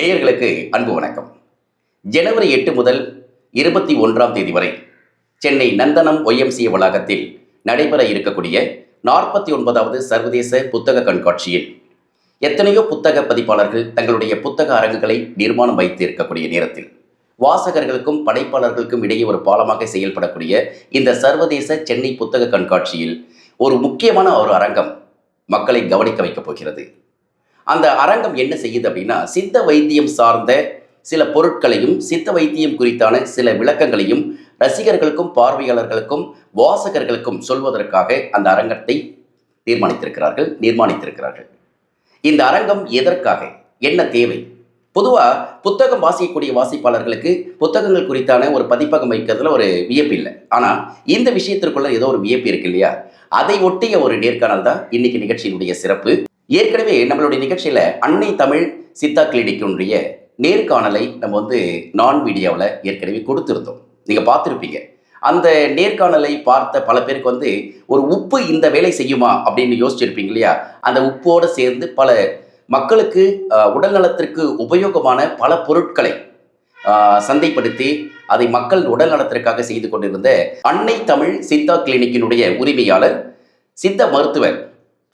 நேயர்களுக்கு அன்பு வணக்கம். ஜனவரி 8 முதல் 21ஆம் தேதி வரை சென்னை நந்தனம் ஒய்எம்சிஏ வளாகத்தில் நடைபெற இருக்கக்கூடிய 49வது சர்வதேச புத்தக கண்காட்சியில் எத்தனையோ புத்தக பதிப்பாளர்கள் தங்களுடைய புத்தக அரங்குகளை நிர்மாணம் வைத்து இருக்கக்கூடிய நேரத்தில் வாசகர்களுக்கும் படைப்பாளர்களுக்கும் இடையே ஒரு பாலமாக செயல்படக்கூடிய இந்த சர்வதேச சென்னை புத்தக கண்காட்சியில் ஒரு முக்கியமான ஒரு அரங்கம் மக்களை கவனிக்க வைக்கப் போகிறது. அந்த அரங்கம் என்ன செய்யுது அப்படின்னா, சித்த வைத்தியம் சார்ந்த சில பொருட்களையும் சித்த வைத்தியம் குறித்தான சில விளக்கங்களையும் ரசிகர்களுக்கும் பார்வையாளர்களுக்கும் வாசகர்களுக்கும் சொல்வதற்காக அந்த அரங்கத்தை நிர்மாணித்திருக்கிறார்கள். இந்த அரங்கம் எதற்காக, என்ன தேவை? பொதுவாக புத்தகம் வாசிக்கக்கூடிய வாசிப்பாளர்களுக்கு புத்தகங்கள் குறித்தான ஒரு பதிப்பகம் வைக்கிறதுல ஒரு வியப்பு இல்லை. ஆனால் இந்த விஷயத்திற்குள்ள ஏதோ ஒரு வியப்பு இருக்கு இல்லையா? அதை ஒட்டிய ஒரு நேர்காணல் தான் இன்னைக்கு நிகழ்ச்சியினுடைய சிறப்பு. ஏற்கனவே நம்மளுடைய நிகழ்ச்சியில் அன்னை தமிழ் சித்தா கிளினிக்கினுடைய நேர்காணலை நம்ம நான் வீடியோவில் ஏற்கனவே கொடுத்துருந்தோம். நீங்கள் பார்த்துருப்பீங்க. அந்த நேர்காணலை பார்த்த பல பேருக்கு ஒரு உப்பு இந்த வேலை செய்யுமா அப்படின்னு யோசிச்சிருப்பீங்க இல்லையா? அந்த உப்போடு சேர்ந்து பல மக்களுக்கு உடல் நலத்திற்கு உபயோகமான பல பொருட்களை சந்தைப்படுத்தி அதை மக்கள் உடல் நலத்திற்காக செய்து கொண்டிருந்த அன்னை தமிழ் சித்தா கிளினிக்கினுடைய உரிமையாளர், சித்த மருத்துவர்,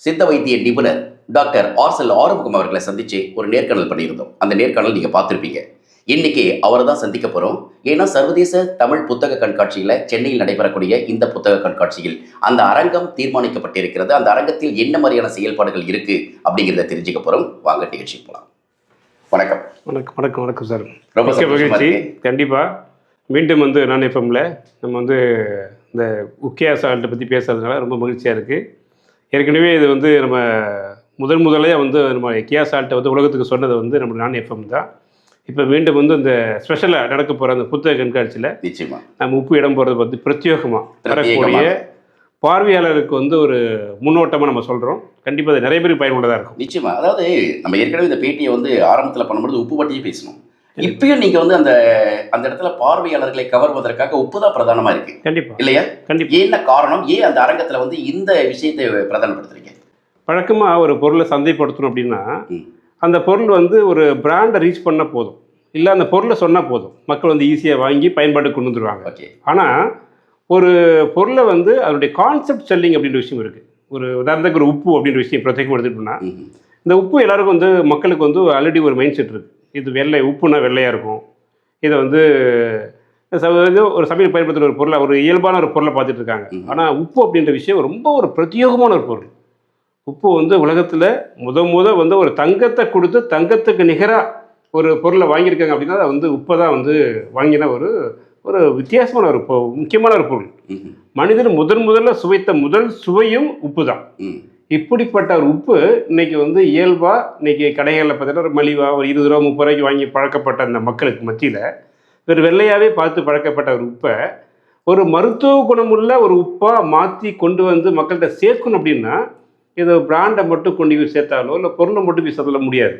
சித்த வைத்திய நிபுணர் டாக்டர் ஆர்சல் ஆறுமுகம் அவர்களை சந்தித்து ஒரு நேர்காணல் பண்ணியிருந்தோம். அந்த நேர்காணல் நீங்கள் பார்த்துருப்பீங்க. இன்னைக்கு அவரை தான் சந்திக்க போகிறோம். ஏன்னா சர்வதேச தமிழ் புத்தக கண்காட்சியில் சென்னையில் நடைபெறக்கூடிய இந்த புத்தக கண்காட்சியில் அந்த அரங்கம் தீர்மானிக்கப்பட்டிருக்கிறது. அந்த அரங்கத்தில் என்ன மாதிரியான செயல்பாடுகள் இருக்குது அப்படிங்கிறத தெரிஞ்சுக்க போகிறோம். வாங்க நிகழ்ச்சிக்கு போகலாம். வணக்கம். வணக்கம் வணக்கம் வணக்கம் சார். ரொம்ப மகிழ்ச்சி. கண்டிப்பாக மீண்டும் நான் எஃப்எம்ல நம்ம இந்த உக்கியா சால்ட்டை பற்றி பேசுறதுனால ரொம்ப மகிழ்ச்சியாக இருக்குது. ஏற்கனவே இது நம்ம முதலே நம்ம கியா சால்ட்டை உலகத்துக்கு சொன்னது நம்ம நான் எஃப்எம் தான். இப்போ மீண்டும் இந்த ஸ்பெஷலாக நடக்க போகிற அந்த புத்தக கண்காட்சியில் நிச்சயமாக நம்ம உப்பு இடம் போகிறது பிரத்யேகமாக வரக்கூடிய பார்வையாளருக்கு ஒரு முன்னோட்டமாக நம்ம சொல்கிறோம். கண்டிப்பாக அது நிறைய பேருக்கு பயனுள்ளதாக இருக்கும். நிச்சயமாக. அதாவது நம்ம ஏற்கனவே இந்த பேட்டியை ஆரம்பத்தில் பண்ணும்போது உப்பு பற்றியே பேசணும். இப்பயும் நீங்கள் அந்த இடத்துல பார்வையாளர்களை கவர்வதற்காக உப்பு தான் பிரதானமாக இருக்குது. கண்டிப்பாக இல்லையா? கண்டிப்பாக. என்ன காரணம்? ஏன் அந்த அரங்கத்தில் இந்த விஷயத்தை பிரதானப்படுத்துறீங்க? வழக்கமாக ஒரு பொருளை சந்தைப்படுத்தணும் அப்படின்னா அந்த பொருள் ஒரு பிராண்டை ரீச் பண்ணால் போதும், இல்லை அந்த பொருளை சொன்னால் போதும், மக்கள் ஈஸியாக வாங்கி பயன்பாடு கொண்டு வந்துடுவாங்க. ஆனால் ஒரு பொருளை அதனுடைய கான்செப்ட் செல்லிங் அப்படின்ற விஷயம் இருக்குது. ஒரு உதாரணத்துக்கு ஒரு உப்பு அப்படின்ற விஷயம் பிரத்யேகம் எடுத்துக்கிட்டோம்னா, இந்த உப்பு எல்லாருக்கும் மக்களுக்கு ஆல்ரெடி ஒரு மைண்ட் செட் இருக்குது. இது வெள்ளை, உப்புனா வெள்ளையாக இருக்கும். இதை ஒரு சமையல் பயன்படுத்துகிற ஒரு பொருளை, ஒரு இயல்பான ஒரு பொருளை பார்த்துட்டு இருக்காங்க. ஆனால் உப்பு அப்படின்ற விஷயம் ரொம்ப ஒரு பிரத்யேகமான ஒரு பொருள். உப்பு உலகத்தில் முத ஒரு தங்கத்தை கொடுத்து தங்கத்துக்கு நிகராக ஒரு பொருளை வாங்கியிருக்காங்க அப்படின்னா அது உப்பை தான் வாங்கின ஒரு வித்தியாசமான ஒரு முக்கியமான ஒரு பொருள். மனிதன் முதல்ல சுவைத்த முதல் சுவையும் உப்பு தான். இப்படிப்பட்ட ஒரு உப்பு இன்னைக்கு இயல்பாக இன்னைக்கு கடைகளில் பார்த்தீங்கன்னா ஒரு மலிவாக ஒரு 20 ரூபா 30 ரூபாய்க்கு வாங்கி பழக்கப்பட்ட அந்த மக்களுக்கு மத்தியில் ஒரு வெள்ளையாகவே பார்த்து பழக்கப்பட்ட ஒரு உப்பை ஒரு மருத்துவ குணமுள்ள ஒரு உப்பாக மாற்றி கொண்டு மக்கள்கிட்ட சேர்க்கணும் அப்படின்னா இது பிராண்டை மட்டும் கொண்டு போய் சேர்த்தாலோ இல்லை பொருளை மட்டும் போய் சொல்ல முடியாது.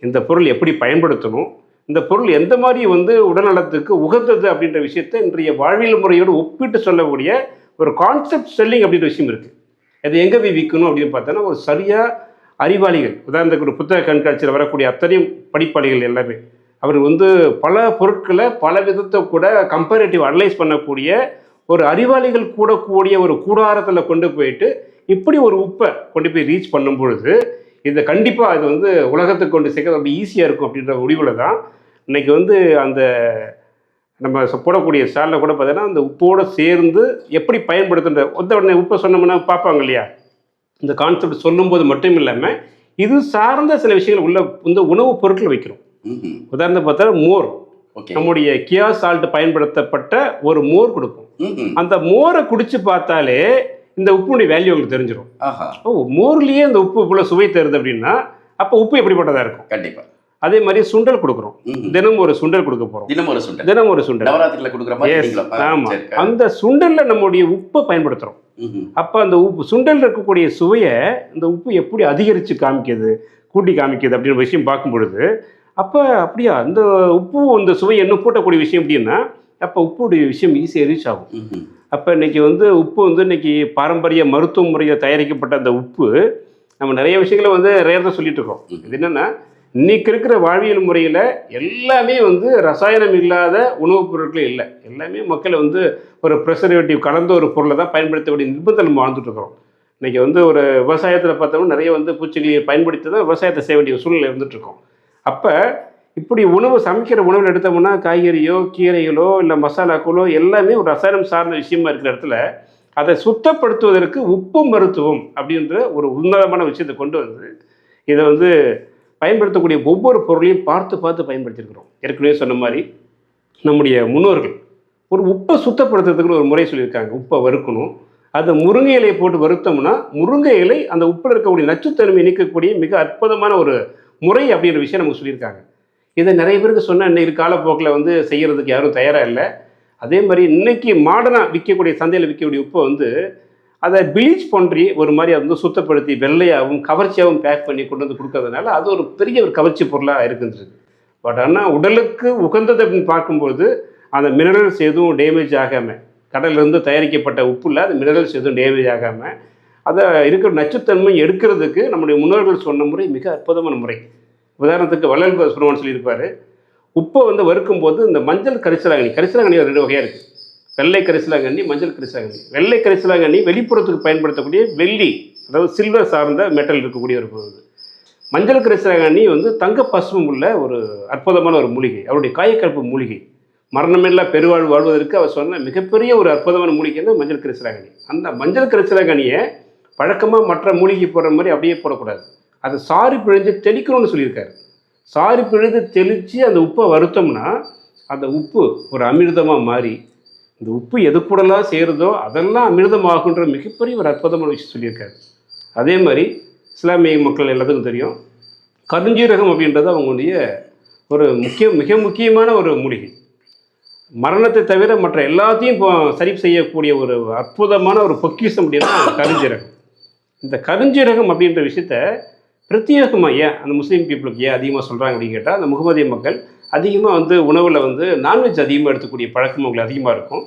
இந்த பொருள் எப்படி பயன்படுத்தணும், இந்த பொருள் எந்த மாதிரி உடல்நலத்துக்கு உகந்தது அப்படின்ற விஷயத்தை இன்றைய வாழ்வியல் முறையோடு ஒப்பிட்டு சொல்லக்கூடிய ஒரு கான்செப்ட் செல்லிங் அப்படின்ற விஷயம் இருக்குது. அது எங்கே போய் விற்கணும் அப்படின்னு பார்த்தோன்னா ஒரு சரியாக அறிவாளிகள், உதாரணத்துக்கு ஒரு புத்தக கண்காட்சியில் வரக்கூடிய அத்தனையும் படிப்பாளிகள் எல்லாமே அவர் பல பொருட்களை பல விதத்தை கூட கம்பேரேட்டிவ் அனலைஸ் பண்ணக்கூடிய ஒரு அறிவாளிகள் கூடக்கூடிய ஒரு கூடாரத்தில் கொண்டு போயிட்டு இப்படி ஒரு உப்பை கொண்டு போய் ரீச் பண்ணும் பொழுது இது கண்டிப்பாக இது உலகத்துக்கு கொண்டு சேர்க்க ரொம்ப ஈஸியாக இருக்கும் அப்படின்ற முடிவில் தான் இன்றைக்கி அந்த நம்ம போடக்கூடிய ஸ்டாலில் கூட பார்த்தீங்கன்னா அந்த உப்போடு சேர்ந்து எப்படி பயன்படுத்துகிற உடனே உப்பை சொன்னோம்னா பார்ப்பாங்க இல்லையா? இந்த கான்செப்ட் சொல்லும்போது மட்டும் இல்லாமல் இது சார்ந்த சில விஷயங்கள் உள்ள உணவுப் பொருட்கள் வைக்கிறோம். உதாரணத்தை பார்த்தா மோர், நம்முடைய கியா சால்ட் பயன்படுத்தப்பட்ட ஒரு மோர் கொடுக்கும். அந்த மோரை குடிச்சு பார்த்தாலே இந்த உப்புடைய வேல்யூ உங்களுக்கு தெரிஞ்சிடும். மோர்லேயே இந்த உப்பு இவ்வளோ சுவை தருது அப்படின்னா அப்போ உப்பு எப்படிப்பட்டதாக இருக்கும்? கண்டிப்பாக. அதே மாதிரி சுண்டல் கொடுக்குறோம். தினம் ஒரு சுண்டல் கொடுக்க போகிறோம். தினம் ஒரு சுண்டல். ஆமாம். அந்த சுண்டலில் நம்முடைய உப்பை பயன்படுத்துகிறோம். அப்போ அந்த உப்பு சுண்டல் இருக்கக்கூடிய சுவையை இந்த உப்பு எப்படி அதிகரித்து காமிக்குது, கூட்டி காமிக்குது அப்படின்னு விஷயம் பார்க்கும் பொழுது அப்போ அப்படியா இந்த உப்பு இந்த சுவை என்ன கூட்டக்கூடிய விஷயம் அப்படின்னா அப்போ உப்புடைய விஷயம் ஈஸியாக ரீச் ஆகும். அப்போ இன்றைக்கி உப்பு இன்றைக்கி பாரம்பரிய மருத்துவ முறையில் தயாரிக்கப்பட்ட அந்த உப்பு நம்ம நிறைய விஷயங்களை ரேர் தான் சொல்லிட்டு இருக்கோம். இது என்னென்னா இன்னைக்கு இருக்கிற வாழ்வியல் முறையில் எல்லாமே வந்து ரசாயனம் இல்லாத உணவுப் பொருட்களே இல்லை. எல்லாமே மக்கள் வந்து ஒரு ப்ரெசர்வேட்டிவ் கலந்த ஒரு பொருளை தான் பயன்படுத்த வேண்டிய நிர்பந்தம் நம்ம வாழ்ந்துட்டு இருக்கிறோம். இன்றைக்கி வந்து ஒரு விவசாயத்தில் பார்த்தோம்னா நிறைய வந்து பூச்சிகளை பயன்படுத்தி தான் விவசாயத்தை செய்ய வேண்டிய சூழ்நிலை இருந்துகிட்ருக்கோம். அப்போ இப்படி உணவு சமைக்கிற உணவில் எடுத்தோம்னா காய்கறியோ கீரைகளோ இல்லை மசாலாக்களோ எல்லாமே ஒரு ரசாயனம் சார்ந்த விஷயமா இருக்கிற இடத்துல அதை சுத்தப்படுத்துவதற்கு உப்பு மருத்துவம் அப்படின்ற ஒரு உன்னதமான விஷயத்தை கொண்டு வந்து இதை வந்து பயன்படுத்தக்கூடிய ஒவ்வொரு பொருளையும் பார்த்து பார்த்து பயன்படுத்தியிருக்கிறோம். ஏற்கனவே சொன்ன மாதிரி நம்முடைய முன்னோர்கள் ஒரு உப்பை சுத்தப்படுத்துறதுக்குன்னு ஒரு முறை சொல்லியிருக்காங்க. உப்பை வறுக்கணும், அதை முருங்கை இலையை போட்டு வறுத்தோம்னா முருங்கை இலை அந்த உப்பில் இருக்கக்கூடிய நச்சுத்தன்மையை நீக்கக்கூடிய மிக அற்புதமான ஒரு முறை அப்படின்ற விஷயம் நமக்கு சொல்லியிருக்காங்க. இதை நிறைய பேருக்கு சொன்னால் இன்னைக்கு காலப்போக்கில் வந்து செய்கிறதுக்கு யாரும் தயாராக இல்லை. அதே மாதிரி இன்னைக்கு மாடர்னாக விற்கக்கூடிய சந்தையில் விற்கக்கூடிய உப்பை வந்து அதை ப்ளீச் பண்ணி ஒரு மாதிரி அதை வந்து சுத்தப்படுத்தி வெள்ளையாகவும் கவர்ச்சியாகவும் பேக் பண்ணி கொண்டு வந்து கொடுக்கறதுனால அது ஒரு பெரிய ஒரு கவர்ச்சி பொருளாக இருக்குன்றது. பட் ஆனால் உடலுக்கு உகந்தது அப்படின்னு பார்க்கும்போது அந்த மினரல்ஸ் எதுவும் டேமேஜ் ஆகாமல், கடலிருந்து தயாரிக்கப்பட்ட உப்புல அந்த மினரல்ஸ் எதுவும் டேமேஜ் ஆகாமல் அதை இருக்கிற நச்சுத்தன்மை எடுக்கிறதுக்கு நம்முடைய முன்னோர்கள் சொன்ன முறை மிக அற்புதமான முறை. உதாரணத்துக்கு வள்ளல் சுருவன் சொல்லியிருப்பார், உப்பை வந்து வறுக்கும்போது இந்த மஞ்சள் கரிசலாங்கண்ணி, கரிசலாங்கண்ணி 2 வகையாக இருக்குது. வெள்ளை கரிசலாங்கண்ணி, மஞ்சள் கரிசலாங்கண்ணி. வெள்ளை கரிசலாங்கண்ணி வெளிப்புறத்துக்கு பயன்படுத்தக்கூடிய வெள்ளி, அதாவது சில்வர் சார்ந்த மெட்டல் இருக்கக்கூடிய ஒரு பொருள். மஞ்சள் கரிசலாங்கண்ணி வந்து தங்க பசுமம் உள்ள ஒரு அற்புதமான ஒரு மூலிகை, அவருடைய காயக்கல்பு மூலிகை. மரணமில்லா பெருவாழ்வு வாழ்வதற்கு அவர் சொன்ன மிகப்பெரிய ஒரு அற்புதமான மூலிகைன்னா மஞ்சள் கரிசலாங்கண்ணி. அந்த மஞ்சள் கரிசலாங்கண்ணியை வழக்கமாக மற்ற மூலிகை போடுற மாதிரி அப்படியே போடக்கூடாது, அதை சாறு பிழிஞ்சு தெளிக்கணும்னு சொல்லியிருக்காரு. சாறு பிழிந்து தெளித்து அந்த உப்பை வறுத்தோம்னா அந்த உப்பு ஒரு அமிர்தமாக மாறி இந்த உப்பு எது கூடலாம் சேருதோ அதெல்லாம் அமிர்தமாகுன்ற மிகப்பெரிய ஒரு அற்புதமான விஷயம் சொல்லியிருக்காரு. அதே மாதிரி இஸ்லாமிய மக்கள் எல்லாத்துக்கும் தெரியும், கருஞ்சீரகம் அப்படின்றது அவங்களுடைய ஒரு மிக முக்கியமான ஒரு மூலிகை. மரணத்தை தவிர மற்ற எல்லாத்தையும் இப்போ சரி செய்யக்கூடிய ஒரு அற்புதமான ஒரு பொக்கிஷம் அப்படின்னா கருஞ்சீரகம். இந்த கருஞ்சீரகம் அப்படின்ற விஷயத்த பிரத்யேகமாக ஏன் அந்த முஸ்லீம் பீப்புளுக்கு ஏன் அதிகமாக சொல்கிறாங்க அப்படின்னு கேட்டால், அந்த முகமதிய மக்கள் அதிகமாக வந்து உணவில் வந்து நான்வெஜ் அதிகமாக எடுத்துக்கூடிய பழக்கம் அவங்களுக்கு அதிகமாக இருக்கும்.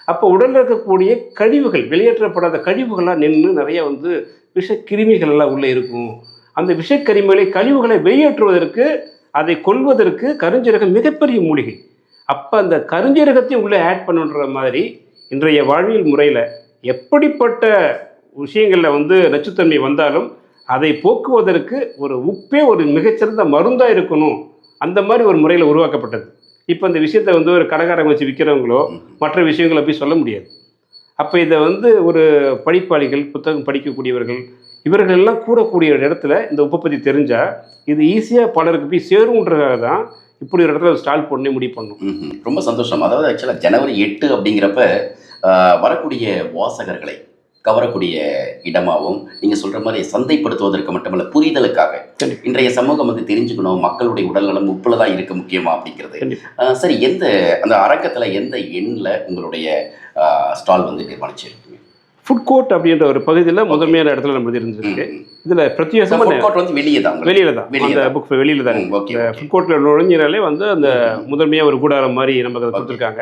அப்போ உடலில் இருக்கக்கூடிய கழிவுகள், வெளியேற்றப்படாத கழிவுகள்லாம் நின்று நிறைய வந்து விஷக்கிருமிகள் எல்லாம் உள்ளே இருக்கும். அந்த விஷக்கிருமிகளை கழிவுகளை வெளியேற்றுவதற்கு, அதை கொல்வதற்கு கருஞ்சீரகம் மிகப்பெரிய மூலிகை. அப்போ அந்த கருஞ்சீரகத்தையும் உள்ளே ஆட் பண்ணுன்ற மாதிரி இன்றைய வாழ்வியல் முறையில் எப்படிப்பட்ட விஷயங்களில் வந்து நச்சுத்தன்மை வந்தாலும் அதை போக்குவதற்கு ஒரு உப்பே ஒரு மிகச்சிறந்த மருந்தாக இருக்கணும், அந்த மாதிரி ஒரு முறையில் உருவாக்கப்பட்டது. இப்போ இந்த விஷயத்தை வந்து ஒரு கடைக்காரங்க வச்சு விற்கிறவங்களோ மற்ற விஷயங்களை போய் சொல்ல முடியாது. அப்போ இதை வந்து ஒரு படிப்பாளிகள், புத்தகம் படிக்கக்கூடியவர்கள், இவர்கள் எல்லாம் கூடக்கூடிய இடத்துல இந்த உப்பை பற்றி தெரிஞ்சால் இது ஈஸியாக பலருக்கு போய் சேருன்றதாக தான் இப்படி ஒரு இடத்துல ஸ்டால் போடனே முடிவு பண்ணும். ரொம்ப சந்தோஷம். அதாவது ஆக்சுவலாக ஜனவரி 8 அப்படிங்கிறப்ப வரக்கூடிய வாசகர்களை கவரக்கூடிய இடமாகவும், நீங்கள் சொல்கிற மாதிரி சந்தைப்படுத்துவதற்கு மட்டுமல்ல புரிதலுக்காக இன்றைய சமூகம் வந்து தெரிஞ்சுக்கணும், மக்களுடைய உடல்நலம் உப்புல தான் இருக்க முக்கியமா அப்படிங்கிறது. சரி, அந்த அரங்கத்தில் எந்த எண்ணில் உங்களுடைய ஸ்டால் வந்து நிர்மாணிச்சிருக்கீங்க? ஃபுட் கோர்ட் அப்படின்ற ஒரு பகுதியில் முதன்மையான இடத்துல நம்ம இருந்திருக்கு. இதில் பிரத்யேகமாக வந்து வெளியே தான் அந்த புக் வெளியில் தான் இந்த ஃபுட் கோர்ட்டில் நுழைஞ்சாலே வந்து அந்த முதன்மையாக ஒரு கூடாரம் மாதிரி நமக்கு அதை கொடுத்துருக்காங்க.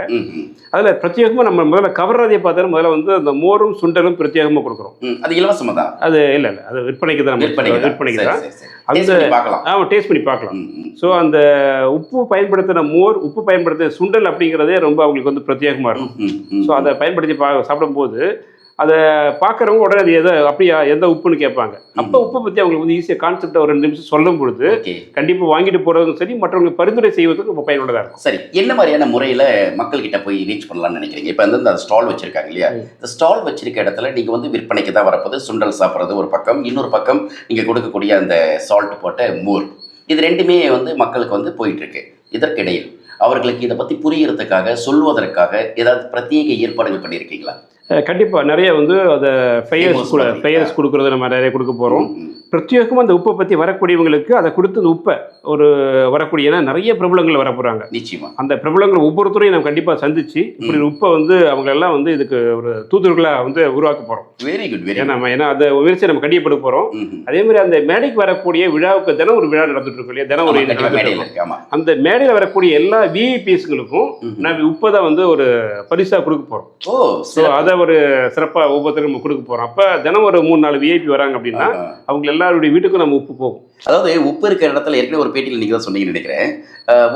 அதில் பிரத்யேகமாக நம்ம முதல்ல கவர்றதை பார்த்தாலும் முதல்ல வந்து அந்த மோரும் சுண்டலும் பிரத்யேகமாக கொடுக்குறோம். அது இலவசமாக தான், அது இல்லை அது விற்பனைக்கு தான், விற்பனைக்கு தான். அந்த டேஸ்ட் பண்ணி பார்க்கலாம். ஸோ அந்த உப்பு பயன்படுத்தின மோர், உப்பு பயன்படுத்தின சுண்டல் அப்படிங்கிறதே ரொம்ப அவங்களுக்கு வந்து பிரத்யேகமாக இருக்கும். ஸோ அதை பயன்படுத்தி சாப்பிடும்போது அதை பார்க்குறவங்க உடனே அது அப்படியா எந்த உப்புன்னு கேட்பாங்க. அப்போ உப்பை பற்றி அவங்களுக்கு வந்து ஈஸியாக கான்செப்டாக ஒரு 2 நிமிஷம் சொல்லும் பொழுது கண்டிப்பாக வாங்கிட்டு போகிறதும் சரி, மற்றவங்களுக்கு பரிந்துரை செய்வதற்கு ரொம்ப பயனுள்ளதாக இருக்கும். சரி, என்ன மாதிரியான முறையில் மக்கள்கிட்ட போய் ரீச் பண்ணலாம்னு நினைக்கிறீங்க? இப்போ வந்து இந்த ஸ்டால் வச்சுருக்காங்க இல்லையா, இந்த ஸ்டால் வச்சிருக்க இடத்துல நீங்கள் வந்து விற்பனைக்கு தான் வரப்போது சுண்டல் சாப்பிட்றது ஒரு பக்கம், இன்னொரு பக்கம் நீங்கள் கொடுக்கக்கூடிய அந்த சால்ட் போட்ட மோர், இது 2மே வந்து மக்களுக்கு வந்து போயிட்டுருக்கு. இதற்கிடையில் அவர்களுக்கு இதை பற்றி புரியறதுக்காக, சொல்வதற்காக ஏதாவது பிரத்யேக ஏற்பாடுகள் பண்ணியிருக்கீங்களா? கண்டிப்பாக நிறைய வந்து அதை ஃபெயர்ஸ் கொடுக்குறத நம்ம நிறைய கொடுக்க போகிறோம். பிரத்யேகமாக அந்த உப்பை பற்றி வரக்கூடியவங்களுக்கு அதை கொடுத்து அந்த உப்பை ஒரு வரக்கூடிய, ஏன்னா நிறைய பிரபலங்கள் வர போகிறாங்க. நிச்சயமாக அந்த பிரபலங்கள் ஒவ்வொருத்தரையும் நம்ம கண்டிப்பாக சந்திச்சு இப்படி உப்பை வந்து அவங்களெல்லாம் வந்து இதுக்கு ஒரு தூதுவர்களாக வந்து உருவாக்க போகிறோம். Very good. ஏன்னா அந்த முயற்சியை நம்ம கண்டிப்பாக போகிறோம். அதே மாதிரி அந்த மேடைக்கு வரக்கூடிய விழாவுக்கு தினம் ஒரு விழா நடந்துட்டு இருக்கோம் இல்லையா, தினம் ஒரு அந்த மேடையில் வரக்கூடிய எல்லா விஐபிஸ்களுக்கும் நம்ம உப்பை தான் வந்து ஒரு பரிசாக கொடுக்க போகிறோம். ஸோ அதை ஒரு சிறப்பாக ஒவ்வொருத்தரும் நம்ம கொடுக்க போகிறோம். அப்போ தினம் ஒரு 3-4 விஐபி வராங்க அப்படின்னா அவங்க எல்லாம் எல்லாருடைய வீட்டுக்கும் நம்ம உப்பு போகும். அதாவது உப்பு இருக்கிற இடத்துல ஏற்கனவே ஒரு பேட்டியில் நீங்கள் தான் சொன்னீங்கன்னு நினைக்கிறேன்.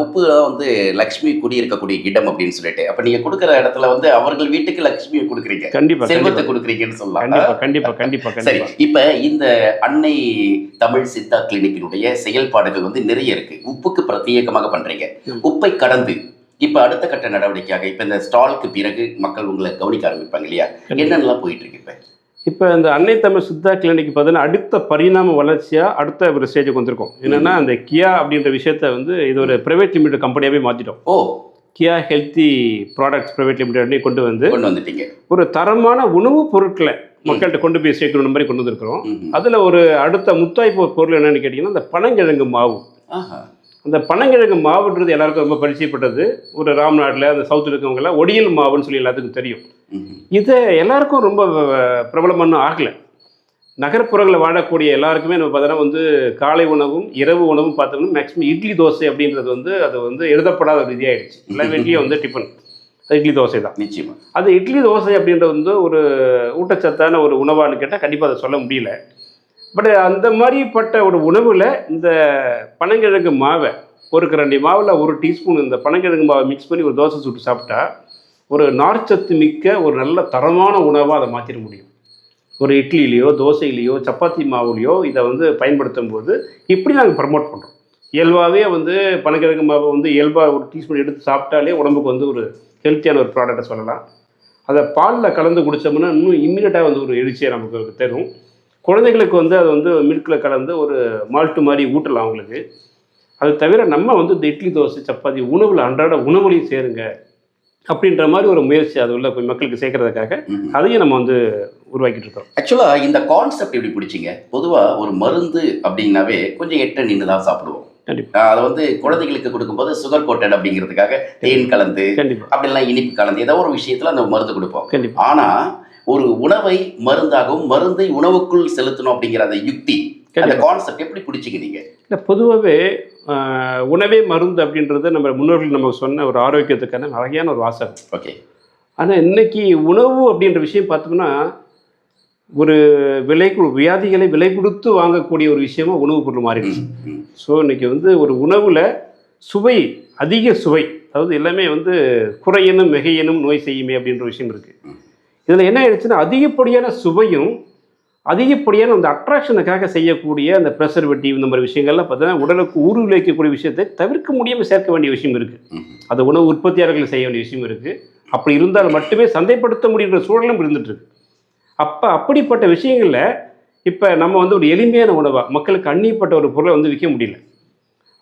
உப்பு தான் வந்து லக்ஷ்மி குடியிருக்கக்கூடிய இடம் அப்படின்னு சொல்லிட்டு. அப்போ நீங்கள் கொடுக்குற இடத்துல வந்து அவர்கள் வீட்டுக்கு லக்ஷ்மியை கொடுக்குறீங்க, கண்டிப்பா செல்வத்தை கொடுக்குறீங்கன்னு சொல்லலாம். கண்டிப்பா கண்டிப்பா கண்டிப்பா சரி, கண்டிப்பா. இப்போ இந்த அன்னை தமிழ் சித்தா கிளினிக்கினுடைய செயல்பாடுகள் வந்து நிறைய இருக்கு. உப்புக்கு பிரத்யேகமாக பண்றீங்க. உப்பை கடந்து இப்போ அடுத்த கட்ட நடவடிக்கையாக இப்போ இந்த ஸ்டாலுக்கு பிறகு மக்கள் உங்களை கவனிக்க ஆரம்பிப்பாங்க இல்லையா? என்னென்னலாம் போயிட்டு இருக்கு இப்போ? இப்போ இந்த அன்னை தமிழ் சித்தா கிளினிக் பார்த்தீங்கன்னா அடுத்த பரிணாம வளர்ச்சியாக அடுத்த ஒரு ஸ்டேஜுக்கு வந்திருக்கோம். என்னென்னா அந்த கியா அப்படின்ற விஷயத்த வந்து இது ஒரு ப்ரைவேட் லிமிடெட் கம்பெனியாகவே மாற்றிட்டோம். ஓ, கியா ஹெல்த்தி ப்ராடக்ட்ஸ் ப்ரைவேட் லிமிடெட்னே கொண்டு வந்துட்டீங்க. ஒரு தரமான உணவுப் பொருட்களை மக்கள்கிட்ட கொண்டு போய் சேர்க்கணும் மாதிரி கொண்டு வந்திருக்கிறோம். அதில் ஒரு அடுத்த முத்தாய்ப்பு பொருள் என்னென்னு கேட்டிங்கன்னா இந்த பனங்கிழங்கு மாவு. அந்த பனங்கிழங்கு மாவுன்றது எல்லாருக்கும் ரொம்ப பரிச்சயப்பட்டது. ஒரு ராம்நாட்டில் அந்த சவுத்தில் இருக்கவங்களாம் ஒடியல் மாவுன்னு சொல்லி எல்லாத்துக்கும் தெரியும். இதை எல்லாருக்கும் ரொம்ப பிரபலமான ஆகலை. நகர்ப்புறங்களில் வாழக்கூடிய எல்லாருக்குமே நம்ம பார்த்தோன்னா வந்து காலை உணவும் இரவு உணவும் பார்த்தோம்னா மேக்ஸிமம் இட்லி தோசை அப்படின்றது வந்து அது வந்து எழுதப்படாத ஒரு இதாகிடுச்சு. எல்லா வீட்லேயும் வந்து டிஃபன் இட்லி தோசை தான். நிச்சயமாக அது இட்லி தோசை அப்படின்றது வந்து ஒரு ஊட்டச்சத்தான ஒரு உணவான்னு கேட்டால் கண்டிப்பாக அதை சொல்ல முடியல. பட் அந்த மாதிரிப்பட்ட ஒரு உணவில் இந்த பனங்கிழங்கு மாவை ஒரு கரண்டி மாவில் 1 டீஸ்பூன் இந்த பனங்கிழங்கு மாவை மிக்ஸ் பண்ணி ஒரு தோசை சுட்டு சாப்பிட்டா ஒரு நார்ச்சத்து மிக்க ஒரு நல்ல தரமான உணவாக அதை மாற்றிட முடியும். ஒரு இட்லிலேயோ தோசையிலையோ சப்பாத்தி மாவுலையோ இதை வந்து பயன்படுத்தும் போது இப்படி நாங்கள் ப்ரமோட் பண்ணுறோம். இயல்பாகவே வந்து பனங்கிழங்கு மாவை வந்து இயல்பாக 1 டீஸ்பூன் எடுத்து சாப்பிட்டாலே உடம்புக்கு வந்து ஒரு ஹெல்த்தியான ஒரு ப்ராடக்டை சொல்லலாம். அதை பாலில் கலந்து குடித்தோம்னா இன்னும் இம்மிடியட்டாக வந்து ஒரு எழுச்சியை நமக்கு தரும். குழந்தைகளுக்கு வந்து அது வந்து மில்கில் கலந்து ஒரு மால்ட்டு மாதிரி ஊட்டலாம் அவங்களுக்கு. அது தவிர நம்ம வந்து இந்த இட்லி தோசை சப்பாத்தி உணவில் அன்றாட உணவுலையும் சேருங்க அப்படின்ற மாதிரி ஒரு முயற்சி அது உள்ள போய் மக்களுக்கு சேர்க்கறதுக்காக அதையும் நம்ம வந்து உருவாக்கிட்டு இருக்கோம். ஆக்சுவலாக இந்த கான்செப்ட் எப்படி பிடிச்சிங்க? பொதுவாக ஒரு மருந்து அப்படின்னாவே கொஞ்சம் எட்ட நின்று தான் சாப்பிடுவோம். அதை வந்து குழந்தைகளுக்கு கொடுக்கும்போது சுகர் கோட்டட் அப்படிங்கிறதுக்காக தேன் கலந்து அப்படிலாம் இனிப்பு கலந்து ஏதோ ஒரு விஷயத்தில் அந்த மருந்து கொடுப்போம். ஆனால் ஒரு உணவை மருந்தாகவும் மருந்தை உணவுக்குள் செலுத்தணும் அப்படிங்கிற அந்த யுக்தி, அந்த கான்செப்ட் எப்படி பிடிச்சிங்க நீங்கள்? இல்லை, பொதுவாகவே உணவே மருந்து அப்படின்றது நம்ம முன்னோர்கள் நமக்கு சொன்ன ஒரு ஆரோக்கியத்துக்கான அழகான ஒரு வாசகம். ஓகே. ஆனால் இன்னைக்கு உணவு அப்படின்ற விஷயம் பார்த்தோம்னா ஒரு வியாதிகளை விலை கொடுத்து வாங்கக்கூடிய ஒரு விஷயமா உணவுப் பொருள் மாறிடுச்சு. ஸோ இன்னைக்கு வந்து ஒரு உணவில் சுவை, அதிக சுவை, அதாவது எல்லாமே வந்து குறையனும் மிகையனும் நோய் செய்யுமே அப்படின்ற விஷயம் இருக்குது. இதில் என்ன ஆயிடுச்சுன்னா அதிகப்படியான சுவையும் அதிகப்படியான அந்த அட்ராக்ஷனுக்காக செய்யக்கூடிய அந்த ப்ரெசர்வேட்டிவ் இந்த மாதிரி விஷயங்கள்லாம் பார்த்தீங்கன்னா உடலுக்கு ஊறு விளைவிக்கக்கூடிய விஷயத்தை தவிர்க்க முடியாமல் சேர்க்க வேண்டிய விஷயம் இருக்குது. அது உணவு உற்பத்தியாளர்கள் செய்ய வேண்டிய விஷயம் இருக்குது. அப்படி இருந்தால் மட்டுமே சந்தைப்படுத்த முடிகிற சூழலும் இருந்துகிட்ருக்கு. அப்படிப்பட்ட விஷயங்களில் இப்போ நம்ம வந்து ஒரு எளிமையான உணவாக மக்களுக்கு அந்நியப்பட்ட ஒரு பொருளை வந்து விற்க முடியல.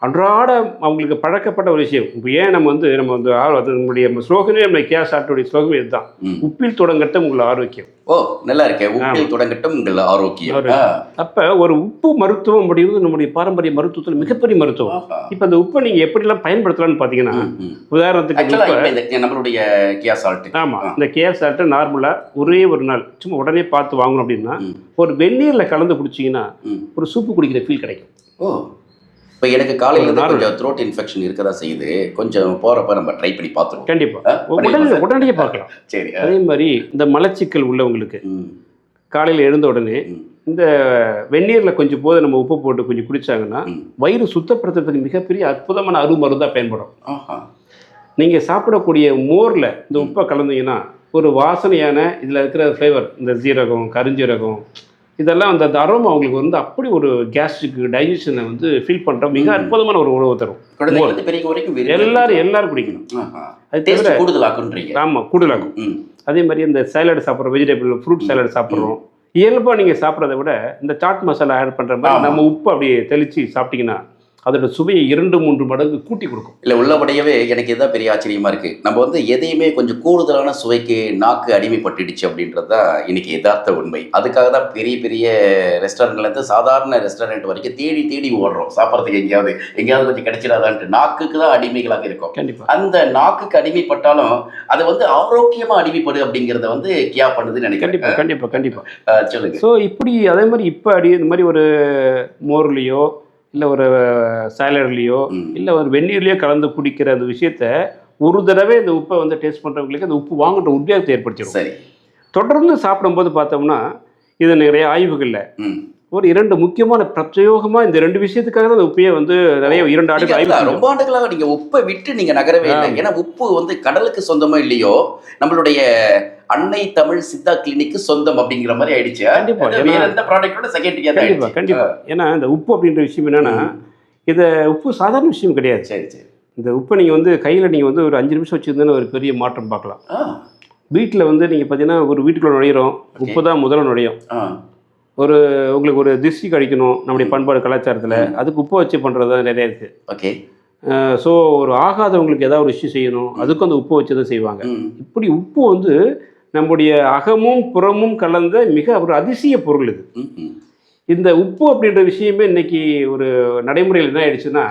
அன்றாட அவங்களுக்கு பழக்கப்பட்ட ஒரு விஷயம். இப்போ ஏன் நம்ம வந்து அது நம்முடைய ஸ்லோகமே, நம்ம கியா சால்ட்டுடைய ஸ்லோகமே இதுதான், உப்பில் தொடங்கட்டும் உங்கள் ஆரோக்கியம். ஓ, நல்லா இருக்கேன். உப்பில் தொடங்கட்டும் உங்கள் ஆரோக்கியம். அப்போ ஒரு உப்பு மருத்துவம் அப்படிங்கிறது நம்முடைய பாரம்பரிய மருத்துவத்தில் மிகப்பெரிய மருத்துவம். இப்போ அந்த உப்பை நீங்கள் எப்படிலாம் பயன்படுத்தலாம்னு பார்த்தீங்கன்னா, உதாரணத்துக்கு நம்மளுடைய கியா சால்ட், ஆமாம், இந்த கியா சால்ட்டை நார்மலாக ஒரே ஒரு நாள் சும்மா உடனே பார்த்து வாங்கணும் அப்படின்னா ஒரு வெந்நீரில் கலந்து குடிச்சிங்கன்னா ஒரு சூப்பு குடிக்கிற ஃபீல் கிடைக்கும். ஓ, இப்போ எனக்கு காலையில் இருந்து கொஞ்சம் த்ரோட் இன்ஃபெக்ஷன் இருக்க தான் செய்யுது. கொஞ்சம் போகிறப்ப நம்ம ட்ரை பண்ணி பார்த்துருவோம். கண்டிப்பாக உடனடியாக பார்க்கலாம். சரி. அதே மாதிரி இந்த மலச்சிக்கல் உள்ளவங்களுக்கு காலையில் எழுந்த உடனே இந்த வெந்நீரில் கொஞ்சம் போது நம்ம உப்பு போட்டு கொஞ்சம் குடித்தாங்கன்னா வயிறு சுத்தப்படுத்துறதுக்கு மிகப்பெரிய அற்புதமான அருமருந்தாக பயன்படும். நீங்கள் சாப்பிடக்கூடிய மோரில் இந்த உப்பை கலந்தீங்கன்னா ஒரு வாசனையான இதில் இருக்கிற ஃப்ளேவர், இந்த ஜீரகம், கருஞ்சீரகம், இதெல்லாம் அந்த அரோமா அவங்களுக்கு வந்து அப்படி ஒரு கேஸ்ட்ரிக் டைஜஷனை வந்து ஃபீல் பண்ணுற மிக அற்புதமான ஒரு உணவு தரும். எல்லாரும் குடிக்கணும். அது தவிர கூடுதலாக்குன்றீங்க. ஆமாம், கூடுதலாக்கும். அதே மாதிரி இந்த சாலட் சாப்பிட்றோம், வெஜிடபிள் ஃப்ரூட் சாலட் சாப்பிட்றோம். இயல்பாக நீங்கள் சாப்பிட்றத விட இந்த சாட் மசாலா ஆட் பண்ணுற மாதிரி நம்ம உப்பு அப்படியே தெளித்து சாப்பிட்டீங்கன்னா அதோட சுவையை 2-3 மடங்கு கூட்டி கொடுக்கும். இல்லை, உள்ளபடியவே எனக்கு இதுதான் பெரிய ஆச்சரியமாக இருக்குது. நம்ம வந்து எதையுமே கொஞ்சம் கூடுதலான சுவைக்கு நாக்கு அடிமைப்பட்டுடுச்சு அப்படின்றது தான் இன்றைக்கி யதார்த்த உண்மை. அதுக்காக தான் பெரிய பெரிய ரெஸ்டாரண்ட்லேருந்து சாதாரண ரெஸ்டாரண்ட் வரைக்கும் தேடி தேடி ஓடுறோம் சாப்பிட்றதுக்கு. எங்கேயாவது கொஞ்சம் கிடைச்சிடாதான்ட்டு நாக்குக்கு தான் அடிமைகளாக இருக்கும். கண்டிப்பாக அந்த நாக்குக்கு அடிமைப்பட்டாலும் அது வந்து ஆரோக்கியமாக அடிமைப்படு அப்படிங்கிறத வந்து கியா பண்ணுதுன்னு நினைக்கிறேன். கண்டிப்பாக சொல்லுங்கள். ஸோ இப்படி அதே மாதிரி இப்போ இந்த மாதிரி ஒரு மோர்லேயோ இல்லை ஒரு சாலட்லேயோ இல்லை ஒரு வெந்நீர்லேயோ கலந்து குடிக்கிற அந்த விஷயத்த ஒரு தடவை இந்த உப்பை வந்து டேஸ்ட் பண்ணுறவங்களுக்கு அந்த உப்பு வாங்குகிற உத்வேகத்தை ஏற்படுத்திடும். சரி. தொடர்ந்து சாப்பிடும்போது பார்த்தோம்னா இது நிறைய ஆய்வுகளில் ஒரு 2 முக்கியமான பிரத்யோகமா இந்த 2 விஷயத்துக்காக தான் அந்த உப்பையே வந்து நிறைய 2 ஆண்டுகள் ஆய்வு நீங்க செஞ்சோம். ரொம்ப ஆண்டுகளாக நீங்க உப்பை விட்டு நீங்க நகரவே இல்லை. ஏன்னா உப்பு வந்து கடலுக்கு சொந்தமோ இல்லையோ நம்மளுடைய அன்னை தமிழ் சித்தா கிளினிக்கு சொந்தம் அப்படிங்கிற மாதிரி ஆயிடுச்சு. கண்டிப்பா. அது வேற எந்த ப்ராடக்ட்டோட செகண்டரியா தான் கண்டிப்பா, ஆயிடுச்சு. கண்டிப்பா. ஏன்னா இந்த உப்பு அப்படின்ற விஷயம் என்னன்னா, இத உப்பு சாதாரண விஷயம் கிடையாது. சரி சரி. இந்த உப்பை நீங்க வந்து கையில நீங்க வந்து ஒரு 5 நிமிஷம் வச்சிருந்தீங்கன்னா ஒரு பெரிய மாற்றம் பார்க்கலாம். ஆ வீட்ல வந்து நீங்க பார்த்தீங்கன்னா, ஒரு வீட்டுக்குள்ள நுழையிறோம். உப்பு தான் முதல்ல நுழையும். ஆ உங்களுக்கு ஒரு திருஷ்டி கழிக்கணும் நம்முடைய பண்பாடு கலாச்சாரத்துல. அதுக்கு உப்பை வச்சு பண்றது தான் நிறைய இருக்கு. ஓகே. ஸோ ஒரு ஆகாதவங்களுக்கு ஏதாவது ஒரு விஷயம் செய்யணும், அதுக்கும் அந்த உப்பை வச்சு தான் செய்வாங்க. இப்படி உப்பு வந்து நம்முடைய அகமும் புறமும் கலந்த மிக ஒரு அதிசய பொருள் இது. இந்த உப்பு அப்படின்ற விஷயமே இன்னைக்கு ஒரு நடைமுறையில் என்ன ஆயிடுச்சுன்னா,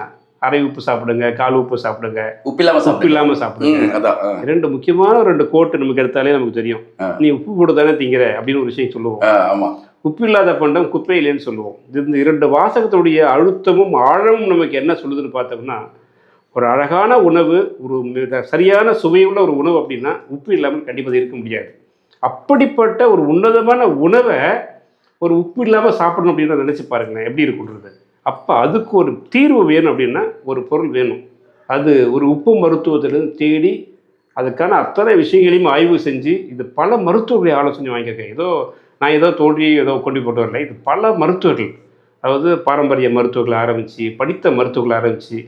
அரை உப்பு சாப்பிடுங்க, கால் உப்பு சாப்பிடுங்க, உப்பு இல்லாம உப்பு இல்லாமல் சாப்பிடுங்க. அதான் 2 முக்கியமான 2 கோட்டு நமக்கு எடுத்தாலே நமக்கு தெரியும். நீ உப்பு போட்டு தானே திங்கிற அப்படின்னு ஒரு விஷயம் சொல்லுவோம். ஆமா. உப்பு இல்லாத பண்டம் குப்பையிலேன்னு சொல்லுவோம். இந்த 2 வாசகத்துடைய அழுத்தமும் ஆழமும் நமக்கு என்ன சொல்லுதுன்னு பார்த்தோம்னா, ஒரு அழகான உணவு, ஒரு சரியான சுவையுள்ள ஒரு உணவு அப்படின்னா உப்பு இல்லாமல் கண்டிப்பாக இருக்க முடியாது. அப்படிப்பட்ட ஒரு உன்னதமான உணவை ஒரு உப்பு இல்லாமல் சாப்பிடணும் அப்படின்னு நினச்சி பாருங்களேன், எப்படி இருக்குன்றது. அப்போ அதுக்கு ஒரு தீர்வு வேணும் அப்படின்னா ஒரு பொருள் வேணும். அது ஒரு உப்பு மருத்துவத்திலிருந்து தேடி அதுக்கான அத்தனை விஷயங்களையும் ஆய்வு செஞ்சு இது பல மருத்துவர்களை ஆலோசனை வாங்கியிருக்கேன். நான் ஏதோ தோல்வி கொண்டு போட்டு வரல. இது பல மருத்துவர்கள், அதாவது பாரம்பரிய மருத்துவர்களை ஆரம்பித்து, படித்த மருத்துவர்களை ஆரம்பித்து,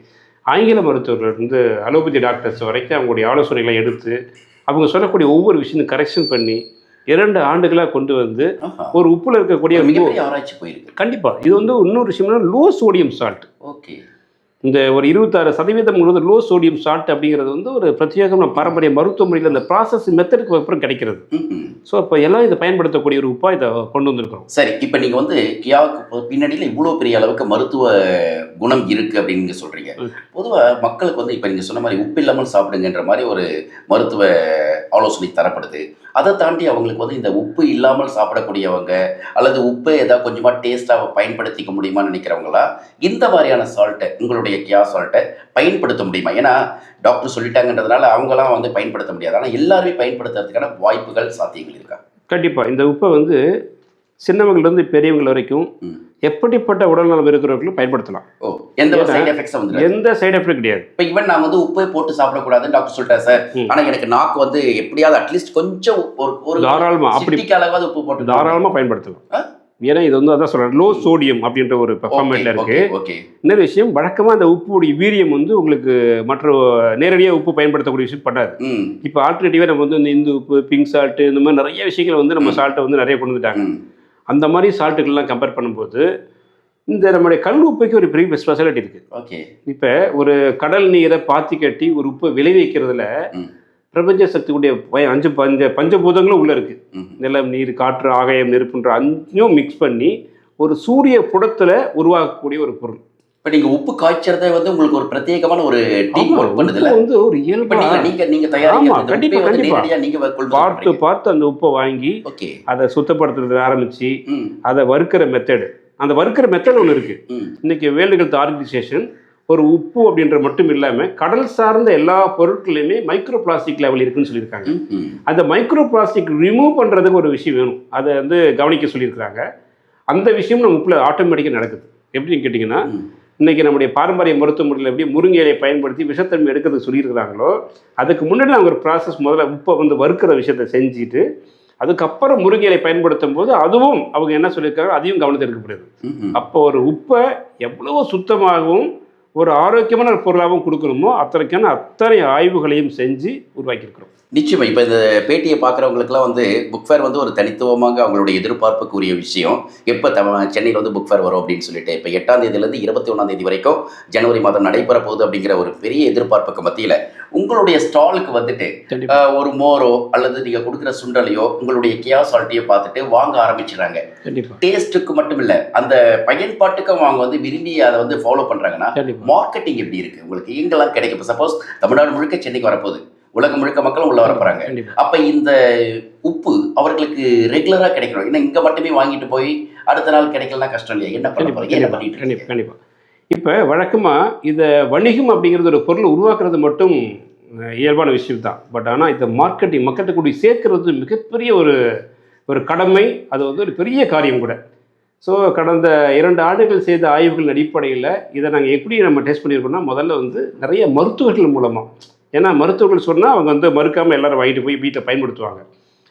ஆங்கில மருத்துவர்கள் இருந்து அலோபதி டாக்டர்ஸ் வரைக்கும் அவங்களுடைய ஆலோசனைகளை எடுத்து அவங்க சொல்லக்கூடிய ஒவ்வொரு விஷயத்தையும் கரெக்ஷன் பண்ணி 2 ஆண்டுகளாக கொண்டு வந்து ஒரு உப்புல இருக்கக்கூடிய மிகப்பெரிய ஆராய்ச்சி போயிருக்கு. கண்டிப்பா இது வந்து இன்னொரு விஷயம்னா லோ சோடியம் சால்ட். ஓகே. இந்த ஒரு 26% லோ சோடியம் சால்ட் அப்படிங்கிறது வந்து ஒரு பிரத்யேகமான பாரம்பரிய மருத்துவ முறையில் அந்த ப்ராசஸ் மெத்தடுக்கு அப்புறம் கிடைக்கிறது. ஸோ இப்போ எல்லாம் இதை பயன்படுத்தக்கூடிய ஒரு உப்பா இதை கொண்டு வந்திருக்கிறோம். சரி, இப்போ நீங்கள் வந்து கியாவுக்கு பின்னாடியில் இவ்வளோ பெரிய அளவுக்கு மருத்துவ குணம் இருக்குது அப்படின்னு நீங்கள் சொல்கிறீங்க. பொதுவாக மக்களுக்கு வந்து இப்போ நீங்கள் சொன்ன மாதிரி உப்பு இல்லாமல் சாப்பிடுங்கன்ற மாதிரி ஒரு மருத்துவ ஆலோசனை தரப்படுது. அதை தாண்டி அவங்களுக்கு வந்து இந்த உப்பு இல்லாமல் சாப்பிடக்கூடியவங்க அல்லது உப்பை ஏதாவது கொஞ்சமாக டேஸ்ட்டாக பயன்படுத்திக்க முடியுமான்னு நினைக்கிறவங்களா இந்த மாதிரியான சால்ட்டை, உங்களுடைய கியா சால்ட்டை பயன்படுத்த முடியுமா? ஏன்னா டாக்டர் சொல்லிட்டாங்கன்றதுனால அவங்களாம் வந்து பயன்படுத்த முடியாது. ஆனால் எல்லாருமே பயன்படுத்துறதுக்கான வாய்ப்புகள், சாத்தியங்கள் இருக்கா? கண்டிப்பாக இந்த உப்பை வந்து சின்னவங்கள்லேருந்து பெரியவங்க வரைக்கும் எப்படிப்பட்ட உடல்நலம் இருக்கிறவர்களும் பயன்படுத்தலாம். எந்த சைடு எஃபெக்ட்ஸும் வந்து எந்த சைடு எஃபெக்ட் கிடையாது. இப்போ ஈவன் நான் வந்து உப்பை போட்டு சாப்பிடக்கூடாதுன்னு டாக்டர் சொல்லிட்டேன் சார், ஆனால் எனக்கு நாக்கு வந்து எப்படியாவது அட்லீஸ்ட் கொஞ்சம் ஒரு தாராளமாக அப்படி அளவாவது உப்பு போட்டு தாராளமாக பயன்படுத்தலாம். ஏன்னா இது வந்து அதான் சொல்கிறேன், லோ சோடியம் அப்படின்ற ஒரு பெர்ஃபார்மேட்டில் இருக்குது. இன்னொரு விஷயம், வழக்கமாக அந்த உப்புடைய வீரியம் வந்து உங்களுக்கு மற்ற நேரடியாக உப்பு பயன்படுத்தக்கூடிய விஷயம் பண்ணாது. இப்போ ஆல்டர்னேட்டிவாக நம்ம வந்து இந்த இந்து உப்பு, பிங்க் சால்ட்டு, இந்த மாதிரி நிறைய விஷயங்கள் வந்து நம்ம சால்ட்டை வந்து நிறைய கொண்டு வந்துட்டாங்க. அந்த மாதிரி சால்ட்டுகள்லாம் கம்பேர் பண்ணும்போது இந்த நம்முடைய கல் உப்புக்கு ஒரு பெரிய ஸ்பெஷாலிட்டி இருக்குது. ஓகே. இப்போ ஒரு கடல் நீரை பாத்தி கட்டி ஒரு உப்பை விளைவிக்கிறதுல பிரபஞ்ச சக்தியுடைய 5 பஞ்சபூதங்களும் உள்ள இருக்கு. நிலம், நீர், காற்று, ஆகாயம், நெருப்புன்ற 5ம் மிக்ஸ் பண்ணி ஒரு சூரிய புடத்துல உருவாக்கக்கூடிய ஒரு பொருள். இப்போ நீங்க உப்பு காய்ச்சறதை வந்து உங்களுக்கு ஒரு பிரத்யேகமான ஒரு டீம் வொர்க் பண்ணுதுல. வந்து ஒரு இயல்பா நீங்க தயாரிக்கிறது கண்டிப்பா நீங்க பார்த்து அந்த உப்பை வாங்கி அதை சுத்தப்படுத்துறது ஆரம்பிச்சு அதை வறுக்கிற மெத்தடு, அந்த வறுக்கிற மெத்தட் ஒன்று இருக்கு. இன்னைக்கு வேர்ல்டு ஹெல்த் ஆர்கனைசேஷன் ஒரு உப்பு அப்படின்ற மட்டும் இல்லாமல் கடல் சார்ந்த எல்லா பொருட்களையுமே மைக்ரோ பிளாஸ்டிக் லெவல் இருக்குன்னு சொல்லியிருக்காங்க. அந்த மைக்ரோ பிளாஸ்டிக் ரிமூவ் பண்ணுறதுக்கு ஒரு விஷயம் வேணும், அதை வந்து கவனிக்க சொல்லியிருக்கிறாங்க. அந்த விஷயம் நம்ம உப்புல ஆட்டோமேட்டிக்காக நடக்குது. எப்படின்னு கேட்டிங்கன்னா, இன்றைக்கி நம்முடைய பாரம்பரிய மருத்துவ முறையில் எப்படி முருங்கை இலையை பயன்படுத்தி விஷத்தன்மை எடுக்கிறதுக்கு சொல்லியிருக்கிறாங்களோ, அதுக்கு முன்னாடி அவங்க ஒரு ப்ராசஸ் முதல்ல உப்பை வந்து வறுக்கிற விஷயத்தை செஞ்சுட்டு அதுக்கப்புறம் முருங்கை இலை பயன்படுத்தும் போது அதுவும் அவங்க என்ன சொல்லியிருக்காங்க அதையும் கவனத்தில் எடுக்கப்படுது. அப்போ ஒரு உப்பை எவ்வளவோ சுத்தமாகவும் ஒரு ஆரோக்கியமான ஒரு பொருளாகவும் கொடுக்கணுமோ அத்தனை ஆய்வுகளையும் செஞ்சு உருவாக்கியிருக்கிறோம். நிச்சயமா. இப்போ இந்த பேட்டியை பார்க்குறவங்களுக்குலாம் வந்து புக் ஃபேர் வந்து ஒரு தனித்துவமாக அவங்களுடைய எதிர்பார்ப்புக்குரிய விஷயம். எப்போ சென்னையில் வந்து புக் ஃபேர் வரும் அப்படின்னு சொல்லிட்டு இப்போ 8ஆம் தேதியிலேருந்து 21ஆம் தேதி வரைக்கும் ஜனவரி மாதம் நடைபெற போகுது அப்படிங்கிற ஒரு பெரிய எதிர்பார்ப்புக்கு மத்தியில் உங்களுடைய ஸ்டாலுக்கு வந்துட்டு ஒரு மோரோ அல்லது நீங்கள் கொடுக்குற சுண்டலையோ உங்களுடைய கியா சால்ட்டையோ பார்த்துட்டு வாங்க ஆரம்பிச்சிடறாங்க. டேஸ்ட்டுக்கு மட்டும் இல்லை, அந்த பயன்பாட்டுக்கும் அவங்க வந்து விரும்பி அதை வந்து ஃபாலோ பண்ணுறாங்கன்னா மார்க்கெட்டிங் எப்படி இருக்குது உங்களுக்கு? எங்கெல்லாம் கிடைக்கும்? இப்போ சப்போஸ் தமிழ்நாடு முழுக்க சென்னைக்கு வரப்போகுது, உலகம் முழுக்க மக்களும் உள்ள வரப்போறாங்க. அப்ப இந்த உப்பு அவர்களுக்கு ரெகுலரா கிடைக்கணும். ஏன்னா இங்க மட்டுமே வாங்கிட்டு போய் அடுத்த நாள் கிடைக்கலன்னா கஷ்டம் இல்லையா? என்ன பண்ண போறீங்க? கண்டிப்பா. இப்ப வழக்கமா இத வணிகம் அப்படிங்கிறது ஒரு பொருளை உருவாக்குறது மட்டும் இயல்பான விஷயம் தான். பட் ஆனால் இந்த மார்க்கெட்டிங் மக்கள்கிட்ட கூடி சேர்க்கறது மிகப்பெரிய ஒரு கடமை. அது வந்து ஒரு பெரிய காரியம் கூட. ஸோ கடந்த 2 ஆண்டுகள் செய்த ஆய்வுகளின் அடிப்படையில் இதை நாங்கள் எப்படி நம்ம டெஸ்ட் பண்ணியிருக்கோம்னா, முதல்ல வந்து நிறைய மருத்துவர்கள் மூலமாக, ஏன்னா மருத்துவர்கள் சொன்னால் அவங்க வந்து மறுக்காமல் எல்லாரும் வாங்கிட்டு போய் வீட்டை பயன்படுத்துவாங்க.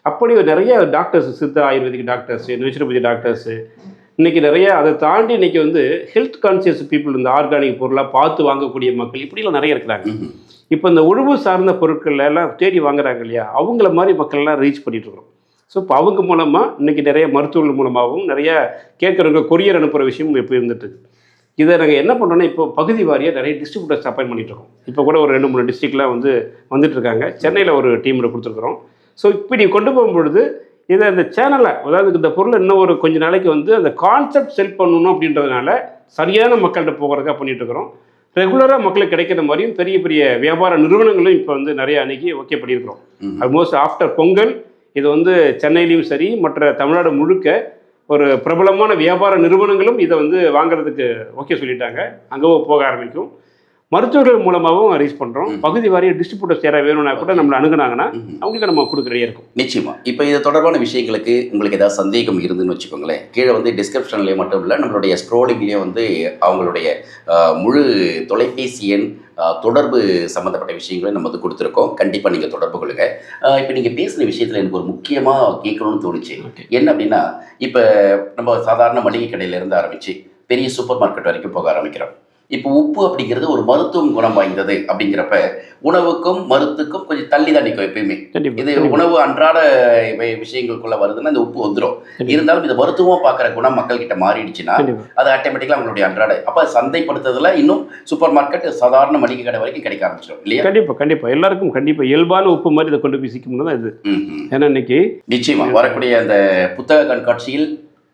அப்படி நிறைய டாக்டர்ஸ், சித்த ஆயுர்வேதிக் டாக்டர்ஸு, நேச்சுரோபதி டாக்டர்ஸு, இன்றைக்கி நிறைய அதை தாண்டி இன்றைக்கி வந்து ஹெல்த் கான்சியஸ் பீப்புள், இந்த ஆர்கானிக் பொருளாக பார்த்து வாங்கக்கூடிய மக்கள் இப்படிலாம் நிறைய இருக்கிறாங்க. இப்போ இந்த உணவு சார்ந்த பொருட்கள் எல்லாம் தேடி வாங்குறாங்க இல்லையா, அவங்கள மாதிரி மக்கள்லாம் ரீச் பண்ணிகிட்ருக்குறோம். ஸோ இப்போ அவங்க மூலமாக இன்றைக்கி நிறைய மருத்துவர்கள் மூலமாகவும் நிறைய கேட்குறவங்க கொரியர் அனுப்புகிற விஷயம் இப்போ இருந்துட்டுருக்கு. இதை நாங்கள் என்ன பண்ணுறோன்னா, இப்போ பகுதி வாரியாக நிறைய டிஸ்ட்ரிபியூட்டர்ஸ் அப்பாயின் பண்ணிகிட்ருக்கோம். இப்போ கூட ஒரு 2-3 டிஸ்ட்ரிக்ட்லாம் வந்து வந்துட்டுருக்காங்க. சென்னையில் ஒரு டீமில் கொடுத்துருக்குறோம். ஸோ இப்படி கொண்டு போகும்பொழுது இதை அந்த சேனலை, அதாவது இந்த பொருளை இன்னும் ஒரு கொஞ்சம் நாளைக்கு வந்து அந்த கான்செப்ட் செல் பண்ணணும் அப்படின்றதுனால சரியான மக்கள்கிட்ட போகிறதுக்காக பண்ணிகிட்ருக்குறோம். ரெகுலராக மக்களுக்கு கிடைக்கிற மாதிரியும் பெரிய பெரிய வியாபார நிறுவனங்களும் இப்போ வந்து நிறைய அன்றைக்கி ஓகே பண்ணியிருக்கிறோம். ஆல்மோஸ்ட் ஆஃப்டர் பொங்கல் இது வந்து சென்னையிலையும் சரி, மற்ற தமிழ்நாடு முழுக்க ஒரு பிரபலமான வியாபார நிறுவனங்களும் இதை வந்து வாங்குறதுக்கு ஓகே சொல்லிட்டாங்க. அங்கே போக ஆரம்பிக்கும். மருத்துவர்கள் மூலமாகவும் ரீச் பண்ணுறோம். பகுதி வாரிய டிஸ்ட்ரிபியூட்டர்ஸ் யாராவது வேணும்னா கூட நம்மளை அணுகுனாங்கன்னா அவங்களுக்கு நம்ம கொடுக்க ரெடியாக இருக்கும். நிச்சயமா. இப்போ இது தொடர்பான விஷயங்களுக்கு உங்களுக்கு ஏதாவது சந்தேகம் இருந்துன்னு வச்சுக்கோங்களேன், கீழே வந்து டிஸ்கிரிப்ஷன்லேயே மட்டும் இல்லை, நம்மளுடைய ஸ்க்ரோலிங்லேயே வந்து அவங்களுடைய முழு தொலைபேசி எண், தொடர்பு சம்மந்தப்பட்ட விஷயங்களை நம்ம வந்து கொடுத்துருக்கோம். கண்டிப்பாக நீங்கள் தொடர்பு கொள்ளுங்க. இப்போ நீங்கள் பேசின விஷயத்தில் எனக்கு ஒரு முக்கியமாக கேட்கணும்னு தோணுச்சு. என்ன அப்படின்னா, இப்போ நம்ம சாதாரண மளிகை கடையிலேருந்து ஆரம்பித்து பெரிய சூப்பர் மார்க்கெட் வரைக்கும் போக ஆரம்பிக்கிறோம். இப்போ உப்பு அப்படிங்கிறது ஒரு மருத்துவம் குணம் வாய்ந்தது அப்படிங்கிறப்ப உணவுக்கும் மருத்துக்கும் கொஞ்சம் தள்ளி தான் நிற்கும் எப்பயுமே. இது உணவு அன்றாட விஷயங்களுக்குள்ள வருதுன்னா இந்த உப்பு வந்துடும். இருந்தாலும் இது மருத்துவமாக பார்க்குற குணம் மக்கள் கிட்ட மாறிடுச்சுன்னா அது ஆட்டோமேட்டிக்காக அவங்களுடைய அன்றாட அப்போ சந்தைப்படுத்துறதுல இன்னும் சூப்பர் மார்க்கெட் சாதாரண மளிகை கடை வரைக்கும் கிடைக்க ஆரம்பிச்சிடும் இல்லையா? கண்டிப்பாக எல்லாருக்கும் கண்டிப்பாக இயல்பான உப்பு மாதிரி இதை கொண்டு போய் சிக்கணும் தான் இது. ஏன்னா இன்னைக்கு நிச்சயமாக வரக்கூடிய அந்த புத்தக கண்காட்சியில்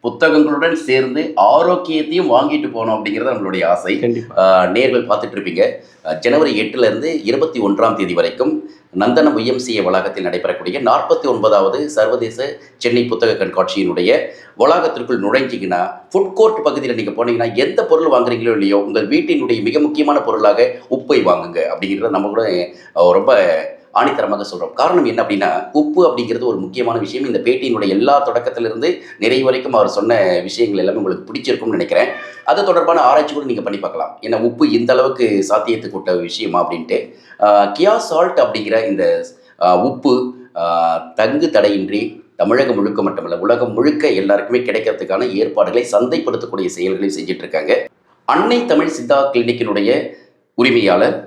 புத்தகங்களுடன் சேர்ந்து ஆரோக்கியத்தையும் வாங்கிட்டு போகணும் அப்படிங்கிறது நம்மளுடைய ஆசை. நேர்கள் பார்த்துட்டு இருப்பீங்க. ஜனவரி 8 21 வரைக்கும் நந்தனம் YMCA வளாகத்தில் நடைபெறக்கூடிய 49வது சர்வதேச சென்னை புத்தக கண்காட்சியினுடைய வளாகத்திற்குள் நுழைஞ்சிங்கன்னா ஃபுட் கோர்ட் பகுதியில் நீங்கள் போனீங்கன்னா எந்த பொருள் வாங்குறீங்களோ இல்லையோ உங்கள் வீட்டினுடைய மிக முக்கியமான பொருளாக உப்பை வாங்குங்க அப்படிங்கிறத நம்ம கூட ரொம்ப ஆணித்தரமாக சொல்கிறோம். காரணம் என்ன அப்படின்னா, உப்பு அப்படிங்கிறது ஒரு முக்கியமான விஷயம். இந்த பேட்டியினுடைய எல்லா தொடக்கத்திலிருந்து நிறைய வரைக்கும் அவர் சொன்ன விஷயங்கள் எல்லாமே உங்களுக்கு பிடிச்சிருக்கும்னு நினைக்கிறேன். அது தொடர்பான ஆராய்ச்சி கூட நீங்கள் பண்ணி பார்க்கலாம். ஏன்னா உப்பு இந்த அளவுக்கு சாத்தியத்துக்கு விட்ட விஷயமா அப்படின்ட்டு. கியா சால்ட் அப்படிங்கிற இந்த உப்பு தங்கு தடையின்றி தமிழகம் முழுக்க மட்டுமல்ல உலகம் முழுக்க எல்லாருக்குமே கிடைக்கிறதுக்கான ஏற்பாடுகளை சந்தைப்படுத்தக்கூடிய செயல்களை செஞ்சுட்டு இருக்காங்க. அன்னை தமிழ் சித்தா கிளினிக்கினுடைய உரிமையாளர்,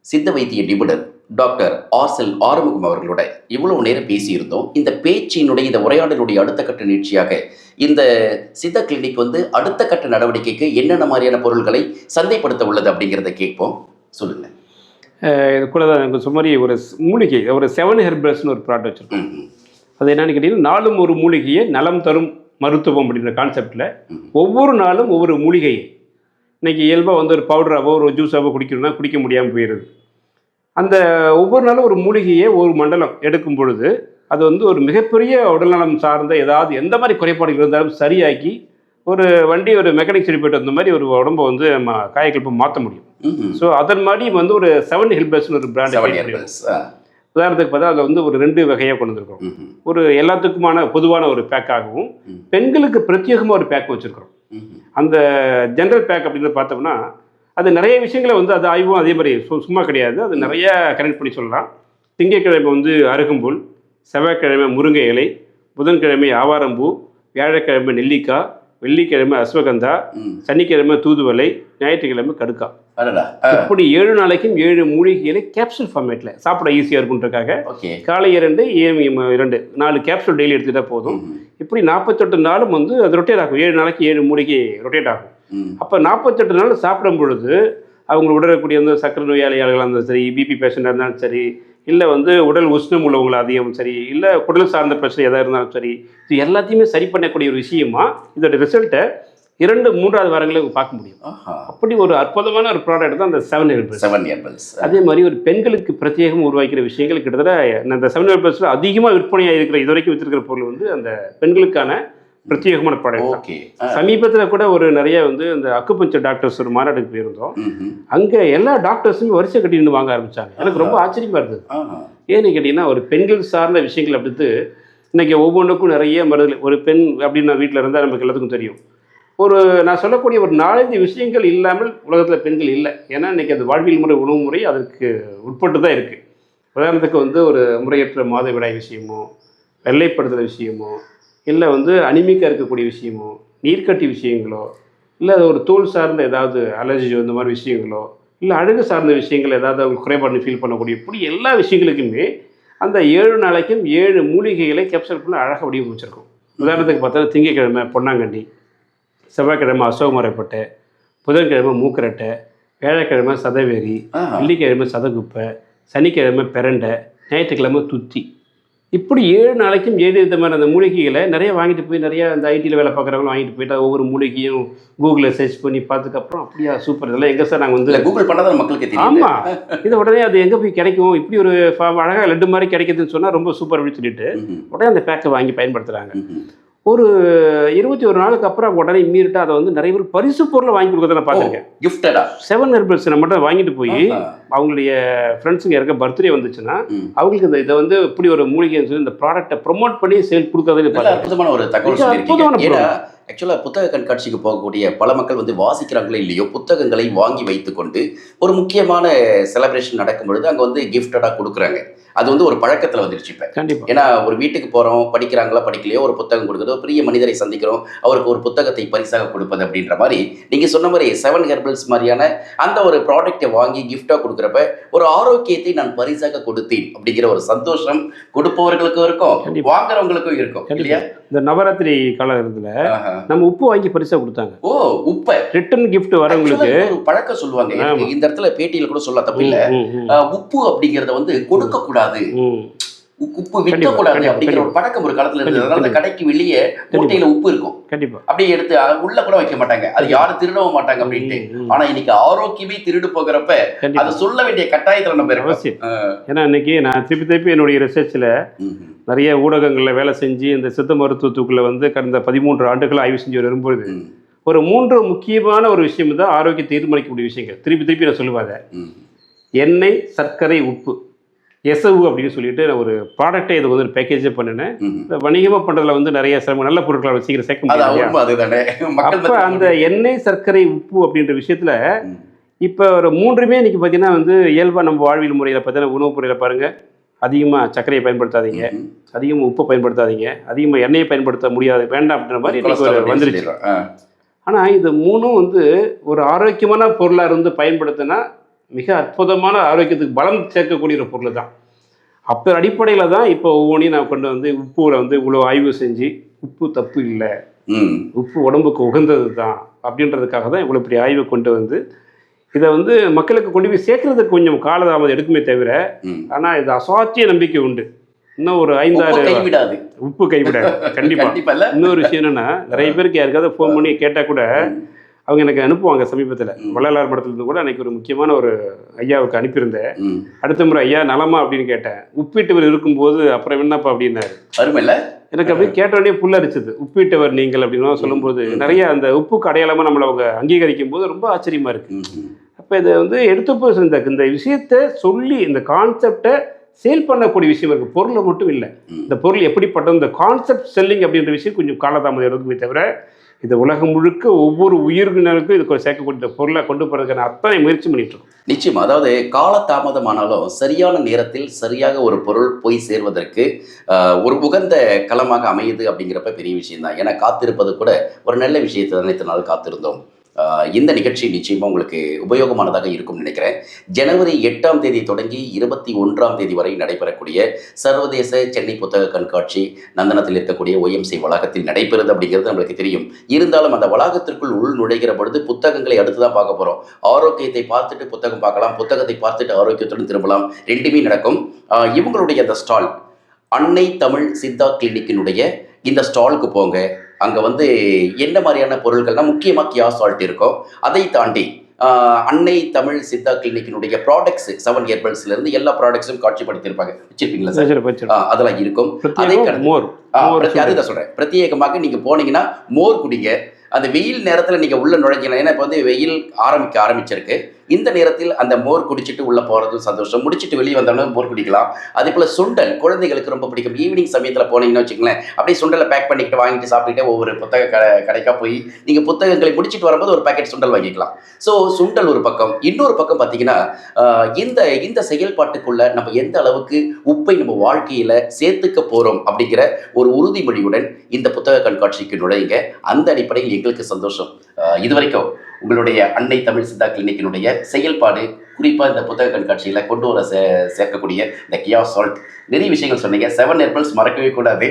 சித்த வைத்திய நிபுணர் டாக்டர் ஆர்சல் ஆறுமுகம் அவர்களோட இவ்வளவு நேரம் பேசியிருந்தோம். இந்த பேச்சினுடைய இந்த உரையாடலுடைய அடுத்த கட்ட நிகழ்ச்சியாக இந்த சித்த கிளினிக் வந்து அடுத்த கட்ட நடவடிக்கைக்கு என்னென்ன மாதிரியான பொருட்களை சந்தைப்படுத்த உள்ளது அப்படிங்கிறத கேட்போம். சொல்லுங்கள். இது கூட தான் எனக்கு சுமாரி ஒரு மூலிகை, ஒரு 7 ஹெர்பல்ஸ்னு ஒரு ப்ராடக்ட் வச்சுருக்கோம். அது என்னென்னு கேட்டிங்கன்னா, நாளும் ஒரு மூலிகையை நலம் தரும் மருத்துவம் அப்படின்ற கான்செப்டில் ஒவ்வொரு நாளும் ஒவ்வொரு மூலிகையை, இன்றைக்கி இயல்பாக வந்து ஒரு பவுடராகவோ ஒரு ஜூஸாகவோ குடிக்கணும்னா குடிக்க முடியாமல் போயிடுது. அந்த ஒவ்வொரு நாளும் ஒரு மூலிகையை ஒரு மண்டலம் எடுக்கும் பொழுது அது வந்து ஒரு மிகப்பெரிய உடல்நலம் சார்ந்த ஏதாவது எந்த மாதிரி குறைபாடுகள் இருந்தாலும் சரியாக்கி ஒரு வண்டி ஒரு மெக்கானிக் சரி போய்ட்டு அந்த மாதிரி ஒரு உடம்பை வந்து நம்ம காயக்கல்பை மாற்ற முடியும். ஸோ அதன் மாதிரி வந்து ஒரு 7 ஹெர்பல்ஸ்னு ஒரு பிராண்ட். உதாரணத்துக்கு பார்த்தா அதில் வந்து ஒரு 2 வகையாக கொண்டு வந்திருக்கிறோம். ஒரு எல்லாத்துக்குமான பொதுவான ஒரு பேக்காகவும் பெண்களுக்கு பிரத்யேகமாக ஒரு பேக் வச்சுருக்கிறோம். அந்த ஜென்ரல் பேக் அப்படின்னு பார்த்தோம்னா அது நிறைய விஷயங்களை வந்து அது ஆய்வும் அதே மாதிரி சும்மா கிடையாது. அது நிறைய கனெக்ட் பண்ணி சொல்லலாம். திங்கட்கிழமை வந்து அருகம்புல், செவ்வாய்க்கிழமை முருங்கை இலை, புதன்கிழமை ஆவாரம்பூ, வியாழக்கிழமை நெல்லிக்காய், வெள்ளிக்கிழமை அஸ்வகந்தா, சனிக்கிழமை தூதுவளை, ஞாயிற்றுக்கிழமை கடுக்கா. இப்படி 7 நாளைக்கும் 7 மூலிகைகளை கேப்சூல் ஃபார்மேட்டில் சாப்பிட ஈஸியாக இருக்குன்றக்காக காலை 2 ஈவினிங் 2 4 கேப்சூல் டெய்லி எடுத்துகிட்டா போதும். இப்படி 48 நாளும் வந்து அது ரொட்டேட் ஆகும். 7 நாளைக்கு 7 மூலிகை ரொட்டேட் ஆகும். அப்போ 48 நாள் சாப்பிடும் பொழுது அவங்களுக்கு உடறக்கூடிய வந்து சக்கரை நோயாளிகளாக இருந்தாலும் சரி, பிபி பேஷண்டாக இருந்தாலும் சரி, இல்லை வந்து உடல் உஷ்ணம் உள்ளவங்களை அதிகம் சரி, இல்லை குடல் சார்ந்த பிரச்சனை எதாக இருந்தாலும் சரி, இது எல்லாத்தையுமே சரி பண்ணக்கூடிய ஒரு விஷயமா இதோட ரிசல்ட்டை 2-3வது வாரங்களுக்கு பார்க்க முடியும். அப்படி ஒரு அற்புதமான ஒரு ப்ராடக்ட் தான் அந்த 7 ஹெர்பல்ஸ். அதே மாதிரி ஒரு பெண்களுக்கு பிரத்யேகம் உருவாக்கிற விஷயங்கள் கிட்டத்தட்ட அந்த 7 ஹெர்பல்ஸில் அதிகமாக விற்பனையாக இருக்கிற இது வரைக்கும் வச்சிருக்கிற பொருள் வந்து அந்த பெண்களுக்கான பிரத்யேகமான ப்ராடக்ட். சமீபத்தில் கூட ஒரு நிறைய வந்து இந்த அக்குபஞ்சர் டாக்டர்ஸ் ஒரு மாநாட்டுக்கு போயிருந்தோம். அங்கே எல்லா டாக்டர்ஸுமே வரிசை கட்டின்னு வாங்க ஆரம்பித்தாங்க. எனக்கு ரொம்ப ஆச்சரியமாக இருந்தது. ஏன்னு கேட்டிங்கன்னா, ஒரு பெண்கள் சார்ந்த விஷயங்கள் அப்படின்ட்டு இன்றைக்கி ஒவ்வொன்றுக்கும் நிறைய மருந்து. ஒரு பெண் அப்படின்னு வீட்டில் இருந்தால் நமக்கு எல்லாத்துக்கும் தெரியும். ஒரு நான் சொல்லக்கூடிய ஒரு 4-5 விஷயங்கள் இல்லாமல் உலகத்தில் பெண்கள் இல்லை. ஏன்னா இன்றைக்கி அது வாழ்வியல் முறை, உணவு முறை அதற்கு உட்பட்டு தான் இருக்குது. உதாரணத்துக்கு வந்து ஒரு முறையற்ற மாதவிடாய் விஷயமோ, வெள்ளைப்படுத்துகிற விஷயமோ, இல்லை வந்து அனிமிக்காக இருக்கக்கூடிய விஷயமோ, நீர்க்கட்டி விஷயங்களோ, இல்லை ஒரு தோல் சார்ந்த ஏதாவது அலர்ஜியோ இந்த மாதிரி விஷயங்களோ, இல்லை அழகு சார்ந்த விஷயங்கள் ஏதாவது அவங்க குறைபாடு ஃபீல் பண்ணக்கூடிய இப்படி எல்லா விஷயங்களுக்குமே அந்த 7 நாளைக்கும் 7 மூலிகைகளை கேப்சூலுக்குள்ளே அழகாக வடிவமைச்சிருக்கும். உதாரணத்துக்கு பார்த்தா திங்கட்கிழமை பொன்னாங்கண்ணி, செவ்வாய்க்கிழமை அசோகமரைப்பட்டை, புதன்கிழமை மூக்கரட்டை, வியாழக்கிழமை சதவேரி, வெள்ளிக்கிழமை சதகுப்பை, சனிக்கிழமை பிரண்டை, ஞாயிற்றுக்கிழமை துத்தி. இப்படி 7 நாளைக்கும் 7 விதமான அந்த மூலிகைகளை நிறைய வாங்கிட்டு போய் நிறைய அந்த ஐடியில் வேலை பார்க்குறவங்களும் வாங்கிட்டு போயிட்டு ஒவ்வொரு மூலிகையும் கூகுளில் சர்ச் பண்ணி பார்த்ததுக்கப்புறம் அப்படியா சூப்பர், இதெல்லாம் எங்கே சார் நாங்கள் வந்து கூகுள் பண்ணாதான் மக்களுக்கு தெரியும். ஆமாம், இது உடனே அது எங்கே போய் கிடைக்கும், இப்படி ஒரு அழகாக லட்டு மாதிரி கிடைக்குதுன்னு சொன்னால் ரொம்ப சூப்பர் அப்படின்னு சொல்லிட்டு உடனே அந்த பேக்கை வாங்கி பயன்படுத்துகிறாங்க. ஒரு 21 நாளுக்கு அப்புறம் உடனே இம்மீடியட்டாக அதை வந்து நிறைய பேர் பரிசு பொருளை வாங்கி கொடுக்கறத நான் பார்த்துருக்கேன். கிஃப்டடா 7 ஹெர்பல்ஸ் மட்டும் வாங்கிட்டு போய் அவங்களுடைய ஃப்ரெண்ட்ஸுங்க யாருக்க பர்த்டே வந்துச்சுன்னா அவங்களுக்கு இதை வந்து இப்படி ஒரு மூலிகைன்னு சொல்லி இந்த ப்ராடக்ட்டை ப்ரொமோட் பண்ணி சேல் கொடுக்கறதுன்னு அற்புதமான ஒரு தகவல். அற்புதமான ஆக்சுவலாக புத்தக கண்காட்சிக்கு போகக்கூடிய பல மக்கள் வந்து வாசிக்கிறாங்களோ இல்லையோ புத்தகங்களை வாங்கி வைத்துக்கொண்டு ஒரு முக்கியமான செலிப்ரேஷன் நடக்கும் பொழுது அங்கே வந்து கிஃப்டடாக கொடுக்குறாங்க. அது வந்து ஒரு பழக்கத்தில் வந்துருச்சு இப்போ. கண்டிப்பாக. ஏன்னா ஒரு வீட்டுக்கு போகிறோம், படிக்கிறாங்களா படிக்கலையோ ஒரு புத்தகம் கொடுக்குறது, பெரிய மனிதரை சந்திக்கிறோம், அவருக்கு ஒரு புத்தகத்தை பரிசாக கொடுப்பது அப்படின்ற மாதிரி நீங்கள் சொன்ன மாதிரி 7 ஹெர்பல்ஸ் மாதிரியான அந்த ஒரு ப்ராடக்டை வாங்கி கிஃப்டாக கொடுக்குறப்ப ஒரு ஆரோக்கியத்தை நான் பரிசாக கொடுத்தேன் அப்படிங்கிற ஒரு சந்தோஷம் கொடுப்பவர்களுக்கும் இருக்கும், வாங்குறவங்களுக்கும் இருக்கும் இல்லையா? இந்த நவராத்திரி காலகட்டத்தில் நம்ம உப்பு வாங்கி பரிசா கொடுத்தாங்க. ஓ, உப்பை ரிட்டன் கிஃப்ட் வரவங்களுக்கு ஒரு பழக்கம் சொல்லுவாங்க. இந்த இடத்துல பேட்டியில கூட சொல்ல தப்பு இல்ல, உப்பு அப்படிங்கறத வந்து கொடுக்க கூடாது, உப்பு விற்க கூடாது அப்படிங்கிற ஒரு பழக்கம் ஒரு காலத்துல இருந்தது. அந்த கடைக்கு வெளியே மூட்டையில உப்பு இருக்கும், கண்டிப்பா அப்படியே எடுத்து உள்ள கூட வைக்க மாட்டாங்க, அது யாரும் திருடவும் மாட்டாங்க அப்படின்ட்டு. ஆனா இன்னைக்கு ஆரோக்கியமே திருடு போகிறப்ப அதை சொல்ல வேண்டிய கட்டாயத்துல நம்ம இருக்கோம். ஏன்னா இன்னைக்கு நான் திருப்பி என்னுடைய ரிசர்ச்ல நிறைய ஊடகங்களில் வேலை செஞ்சு இந்த சித்த மருத்துவத்துக்குள்ளே வந்து கடந்த 13 ஆண்டுகள் ஆய்வு செஞ்சு வரும்பொழுது ஒரு 3 முக்கியமான ஒரு விஷயம் தான் ஆரோக்கியத்தை தீர்மானிக்கக்கூடிய விஷயங்கள். திருப்பி நான் சொல்லுவாங்க, எண்ணெய், சர்க்கரை, உப்பு, எசவு அப்படின்னு சொல்லிட்டு நான் ஒரு ப்ராடக்டை இது வந்து ஒரு பேக்கேஜே பண்ணினேன். வணிகமாக பண்ணுறதுல வந்து நிறைய சிரமம், நல்ல பொருட்களை சீக்கிரம் சேர்க்க முடியாது. அப்போ அந்த எண்ணெய், சர்க்கரை, உப்பு அப்படின்ற விஷயத்தில் இப்போ ஒரு 3மே இன்னைக்கு பார்த்தீங்கன்னா வந்து இயல்பாக நம்ம வாழ்வியல் முறையில் பார்த்தீங்கன்னா உணவு முறையில் பாருங்கள், அதிகமாக சர்க்கரையை பயன்படுத்தாதீங்க, அதிகமாக உப்பை பயன்படுத்தாதீங்க, அதிகமாக எண்ணெயை பயன்படுத்த முடியாது, வேண்டாம் அப்படின்ற மாதிரி வந்துருச்சு. ஆனால் இது 3ம் வந்து ஒரு ஆரோக்கியமான பொருளாக இருந்து பயன்படுத்தினா மிக அற்புதமான ஆரோக்கியத்துக்கு பலம் சேர்க்கக்கூடிய ஒரு பொருள் தான். அப்போ அடிப்படையில் தான் இப்போ ஒவ்வொன்றையும் நான் கொண்டு வந்து உப்புல வந்து இவ்வளோ ஆய்வு செஞ்சு உப்பு தப்பு இல்லை, உப்பு உடம்புக்கு உகந்தது தான் அப்படின்றதுக்காக தான் இவ்வளோ பெரிய ஆய்வை கொண்டு வந்து இதை வந்து மக்களுக்கு கொண்டு போய் சேர்க்கறதுக்கு கொஞ்சம் காலதாமதம் எடுக்குமே தவிர, ஆனால் இது அசாத்திய நம்பிக்கை உண்டு. இன்னும் ஒரு 5-6 உப்பு கைவிடாது கண்டிப்பாக. இன்னொரு விஷயம் என்னன்னா, நிறைய பேருக்கு யாருக்காவது ஃபோன் பண்ணி கேட்டால் கூட அவங்க எனக்கு அனுப்புவாங்க. சமீபத்தில் வள்ளலார் மடத்துலேருந்து கூட அன்றைக்கி ஒரு முக்கியமான ஒரு ஐயாவுக்கு அனுப்பியிருந்தேன். அடுத்த முறை ஐயா நலமா அப்படின்னு கேட்டேன். உப்பிட்டவர் இருக்கும்போது அப்புறம் என்னப்பா அப்படின்னாரு. அருமையில எனக்கு அப்படியே கேட்டோடனே புல்லரிச்சது. உப்பிட்டவர் நீங்கள் அப்படின்னு சொல்லும்போது நிறைய அந்த உப்புக்கு அடையாளமாக நம்மளை அவங்க அங்கீகரிக்கும் போது ரொம்ப ஆச்சரியமாக இருக்குது. அப்போ இதை வந்து எடுத்து போய் இந்த விஷயத்தை சொல்லி இந்த கான்செப்டை சேல் பண்ணக்கூடிய விஷயம் இருக்குது, பொருளை மட்டும் இல்லை. இந்த பொருள் எப்படிப்பட்ட இந்த கான்செப்ட் செல்லிங் அப்படின்ற விஷயம் கொஞ்சம் காலதாமதம் இருக்குமே தவிர, இது உலகம் முழுக்க ஒவ்வொரு உயிரினருக்கும் இதுக்கு சேர்க்கக்கூடிய பொருளை கொண்டு போகிறதுக்கான அத்தனை முயற்சி பண்ணிட்டு இருக்கோம். நிச்சயமா, அதாவது காலதாமதமானாலும் சரியான நேரத்தில் சரியாக ஒரு பொருள் போய் சேர்வதற்கு ஒரு உகந்த களமாக அமையுது அப்படிங்கிறப்ப பெரிய விஷயம் தான். ஏன்னா காத்திருப்பது கூட ஒரு நல்ல விஷயத்தை நினைத்த நாள் காத்திருந்தோம். இந்த நிகழ்ச்சி நிச்சயமாக உங்களுக்கு உபயோகமானதாக இருக்கும்னு நினைக்கிறேன். ஜனவரி 8ஆம் தேதி தொடங்கி 21ஆம் தேதி வரை நடைபெறக்கூடிய சர்வதேச சென்னை புத்தக கண்காட்சி நந்தனத்தில் இருக்கக்கூடிய OMC வளாகத்தில் நடைபெறுது அப்படிங்கிறது நம்மளுக்கு தெரியும். இருந்தாலும் அந்த வளாகத்திற்குள் உள் நுழைகிற பொழுது புத்தகங்களை அடுத்து தான் பார்க்க போகிறோம். ஆரோக்கியத்தை பார்த்துட்டு புத்தகம் பார்க்கலாம், புத்தகத்தை பார்த்துட்டு ஆரோக்கியத்துடன் திரும்பலாம், ரெண்டுமே நடக்கும். இவங்களுடைய அந்த ஸ்டால் அன்னை தமிழ் சித்தா கிளினிக்கினுடைய இந்த ஸ்டாலுக்கு போங்க. அங்கே வந்து என்ன மாதிரியான பொருட்கள்னால் முக்கியமாக கியா சால்ட் இருக்கும். அதை தாண்டி அன்னை தமிழ் சித்தா கிளினிக்கினுடைய ப்ராடக்ட்ஸ் 7 ஹெர்பல்ஸ்லேருந்து எல்லா ப்ராடக்ட்ஸும் காட்சிப்படுத்தியிருப்பாங்க. வச்சிருப்பீங்களா சார்? அதெல்லாம் இருக்கும். அதே அதுதான் சொல்கிறேன், பிரத்யேகமாக நீங்கள் போனீங்கன்னா மோர் குடிங்க. அந்த வெயில் நேரத்தில் நீங்கள் உள்ள நுழைஞ்சிக்கலாம். ஏன்னா இப்போ வந்து வெயில் ஆரம்பிச்சிருக்கு. இந்த நேரத்தில் அந்த மோர் குடிச்சிட்டு உள்ள போறதும் சந்தோஷம், முடிச்சிட்டு வெளியே வந்தாலும் மோர் குடிக்கலாம். அதே போல சுண்டல் குழந்தைகளுக்கு ரொம்ப பிடிக்கும். ஈவினிங் சமயத்தில் போனீங்கன்னு வச்சுங்களேன், அப்படியே சுண்டலை பேக் பண்ணிக்கிட்டு வாங்கிட்டு சாப்பிட்டுட்டு ஒவ்வொரு புத்தக கடைக்கா போய் நீங்க புத்தகங்களை முடிச்சிட்டு வரும்போது ஒரு பாக்கெட் சுண்டல் வாங்கிக்கலாம். ஸோ சுண்டல் ஒரு பக்கம். இன்னொரு பக்கம் பார்த்தீங்கன்னா இந்த இந்த செயல்பாட்டுக்குள்ள நம்ம எந்த அளவுக்கு உப்பை நம்ம வாழ்க்கையில சேர்த்துக்க போறோம் அப்படிங்கிற ஒரு உறுதிமொழியுடன் இந்த புத்தக கண்காட்சிக்கு நுழையுங்க. அந்த அடிப்படையில் எங்களுக்கு சந்தோஷம். இதுவரைக்கும் உங்களுடைய அன்னை தமிழ் சித்தா கிளினிக்கினுடைய செயல்பாடு, குறிப்பாக இந்த புத்தக கண்காட்சியில் கொண்டு வர சேர்க்கக்கூடிய இந்த கியா சால்ட், நிறைய விஷயங்கள் சொன்னீங்க. 7 ஹெர்பல்ஸ் மறக்கவே கூடாது.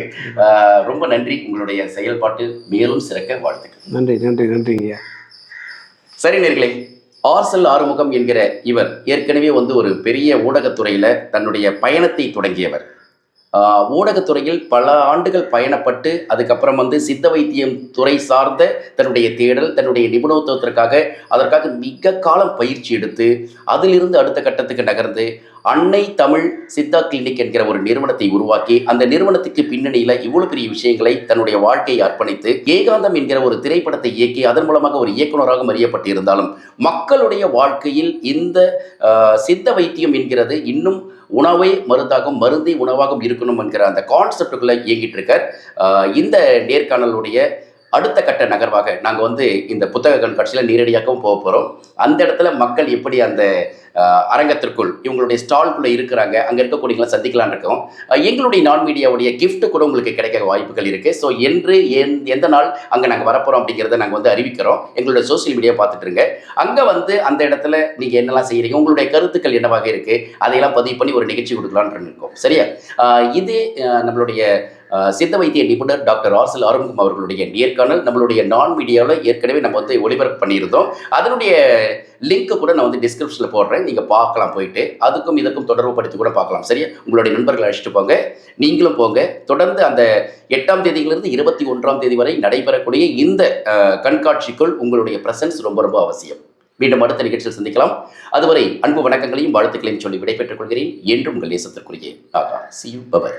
ரொம்ப நன்றி. உங்களுடைய செயல்பாட்டு மேலும் சிறக்க வாழ்த்துக்கள். நன்றி நன்றி நன்றிங்கய்யா. சரி நேர்களே, ஆர்சல் ஆறுமுகம் என்கிற இவர் ஏற்கனவே ஒரு பெரிய ஊடகத்துறையில் தன்னுடைய பயணத்தை தொடங்கியவர். ஊடகத்துறையில் பல ஆண்டுகள் பயணப்பட்டு அதுக்கப்புறம் சித்த வைத்தியம் துறை சார்ந்த தன்னுடைய தேடல், தன்னுடைய நிபுணத்துவத்திற்காக அதற்காக மிக காலம் பயிற்சி எடுத்து அதிலிருந்து அடுத்த கட்டத்துக்கு நகர்ந்து அன்னை தமிழ் சித்தா கிளினிக் என்கிற ஒரு நிறுவனத்தை உருவாக்கி அந்த நிறுவனத்துக்கு பின்னணியில் இவ்வளவு பெரிய விஷயங்களை தன்னுடைய வாழ்க்கையை அர்ப்பணித்து ஏகாந்தம் என்கிற ஒரு திரைப்படத்தை இயக்கி அதன் மூலமாக ஒரு இயக்குநராக அறியப்பட்டு இருந்தாலும் மக்களுடைய வாழ்க்கையில் இந்த சித்த வைத்தியம் என்கிறது இன்னும் உணவே மருந்தாகவும் மருந்தே உணவாகவும் இருக்கணும் என்கிற அந்த கான்செப்டுக்குள்ள இயங்கிட்டு இருக்கார். இந்த நேர்காணலுடைய அடுத்த கட்ட நகர்வாக நாங்கள் இந்த புத்தக கண்காட்சியில் நேரடியாகவும் போக போகிறோம். அந்த இடத்துல மக்கள் எப்படி அந்த அரங்கத்திற்குள் இவங்களுடைய ஸ்டால்குள்ளே இருக்கிறாங்க, அங்கே இருக்கக்கூடியவங்களை சந்திக்கலான் இருக்கோம். எங்களுடைய நான் மீடியாவுடைய கிஃப்ட் கூட உங்களுக்கு கிடைக்க வாய்ப்புகள் இருக்குது. ஸோ எந்த நாள் அங்கே நாங்கள் வரப்போகிறோம் அப்படிங்கிறத நாங்கள் அறிவிக்கிறோம். எங்களுடைய சோசியல் மீடியா பார்த்துட்டு இருங்க. அங்கே அந்த இடத்துல நீங்கள் என்னெல்லாம் செய்கிறீங்க, உங்களுடைய கருத்துக்கள் என்னவாக இருக்குது, அதையெல்லாம் பதிவு பண்ணி ஒரு நிகழ்ச்சி கொடுக்கலான்னு இருக்கோம். சரியா? இதே நம்மளுடைய சித்த வைத்திய நிபுணர் டாக்டர் ஆர்சல் ஆறுமுகம் அவர்களுடைய நேர்காணல் நம்மளுடைய நான் மீடியாவில் ஏற்கனவே நம்ம ஒளிபரப்பு பண்ணியிருந்தோம். அதனுடைய லிங்க்கு கூட நான் டிஸ்கிரிப்ஷனில் போடுறேன், நீங்கள் பார்க்கலாம். போயிட்டு அதுக்கும் இதற்கும் தொடர்பு படுத்தி கூட பார்க்கலாம். சரியா? உங்களுடைய நண்பர்களை அழைச்சிட்டு போங்க, நீங்களும் போங்க. தொடர்ந்து அந்த 8ஆம் தேதியிலிருந்து 21ஆம் தேதி வரை நடைபெறக்கூடிய இந்த கண்காட்சிக்குள் உங்களுடைய பிரசன்ஸ் ரொம்ப ரொம்ப அவசியம். மீண்டும் அடுத்த நிகழ்ச்சியில் சந்திக்கலாம். அதுவரை அன்பு வணக்கங்களையும் வாழ்த்துக்களையும் சொல்லி விடைபெற்றுக் கொள்கிறேன். என்றும் உங்கள் நேசத்திற்குரிய ஆகா. See you. Bye bye.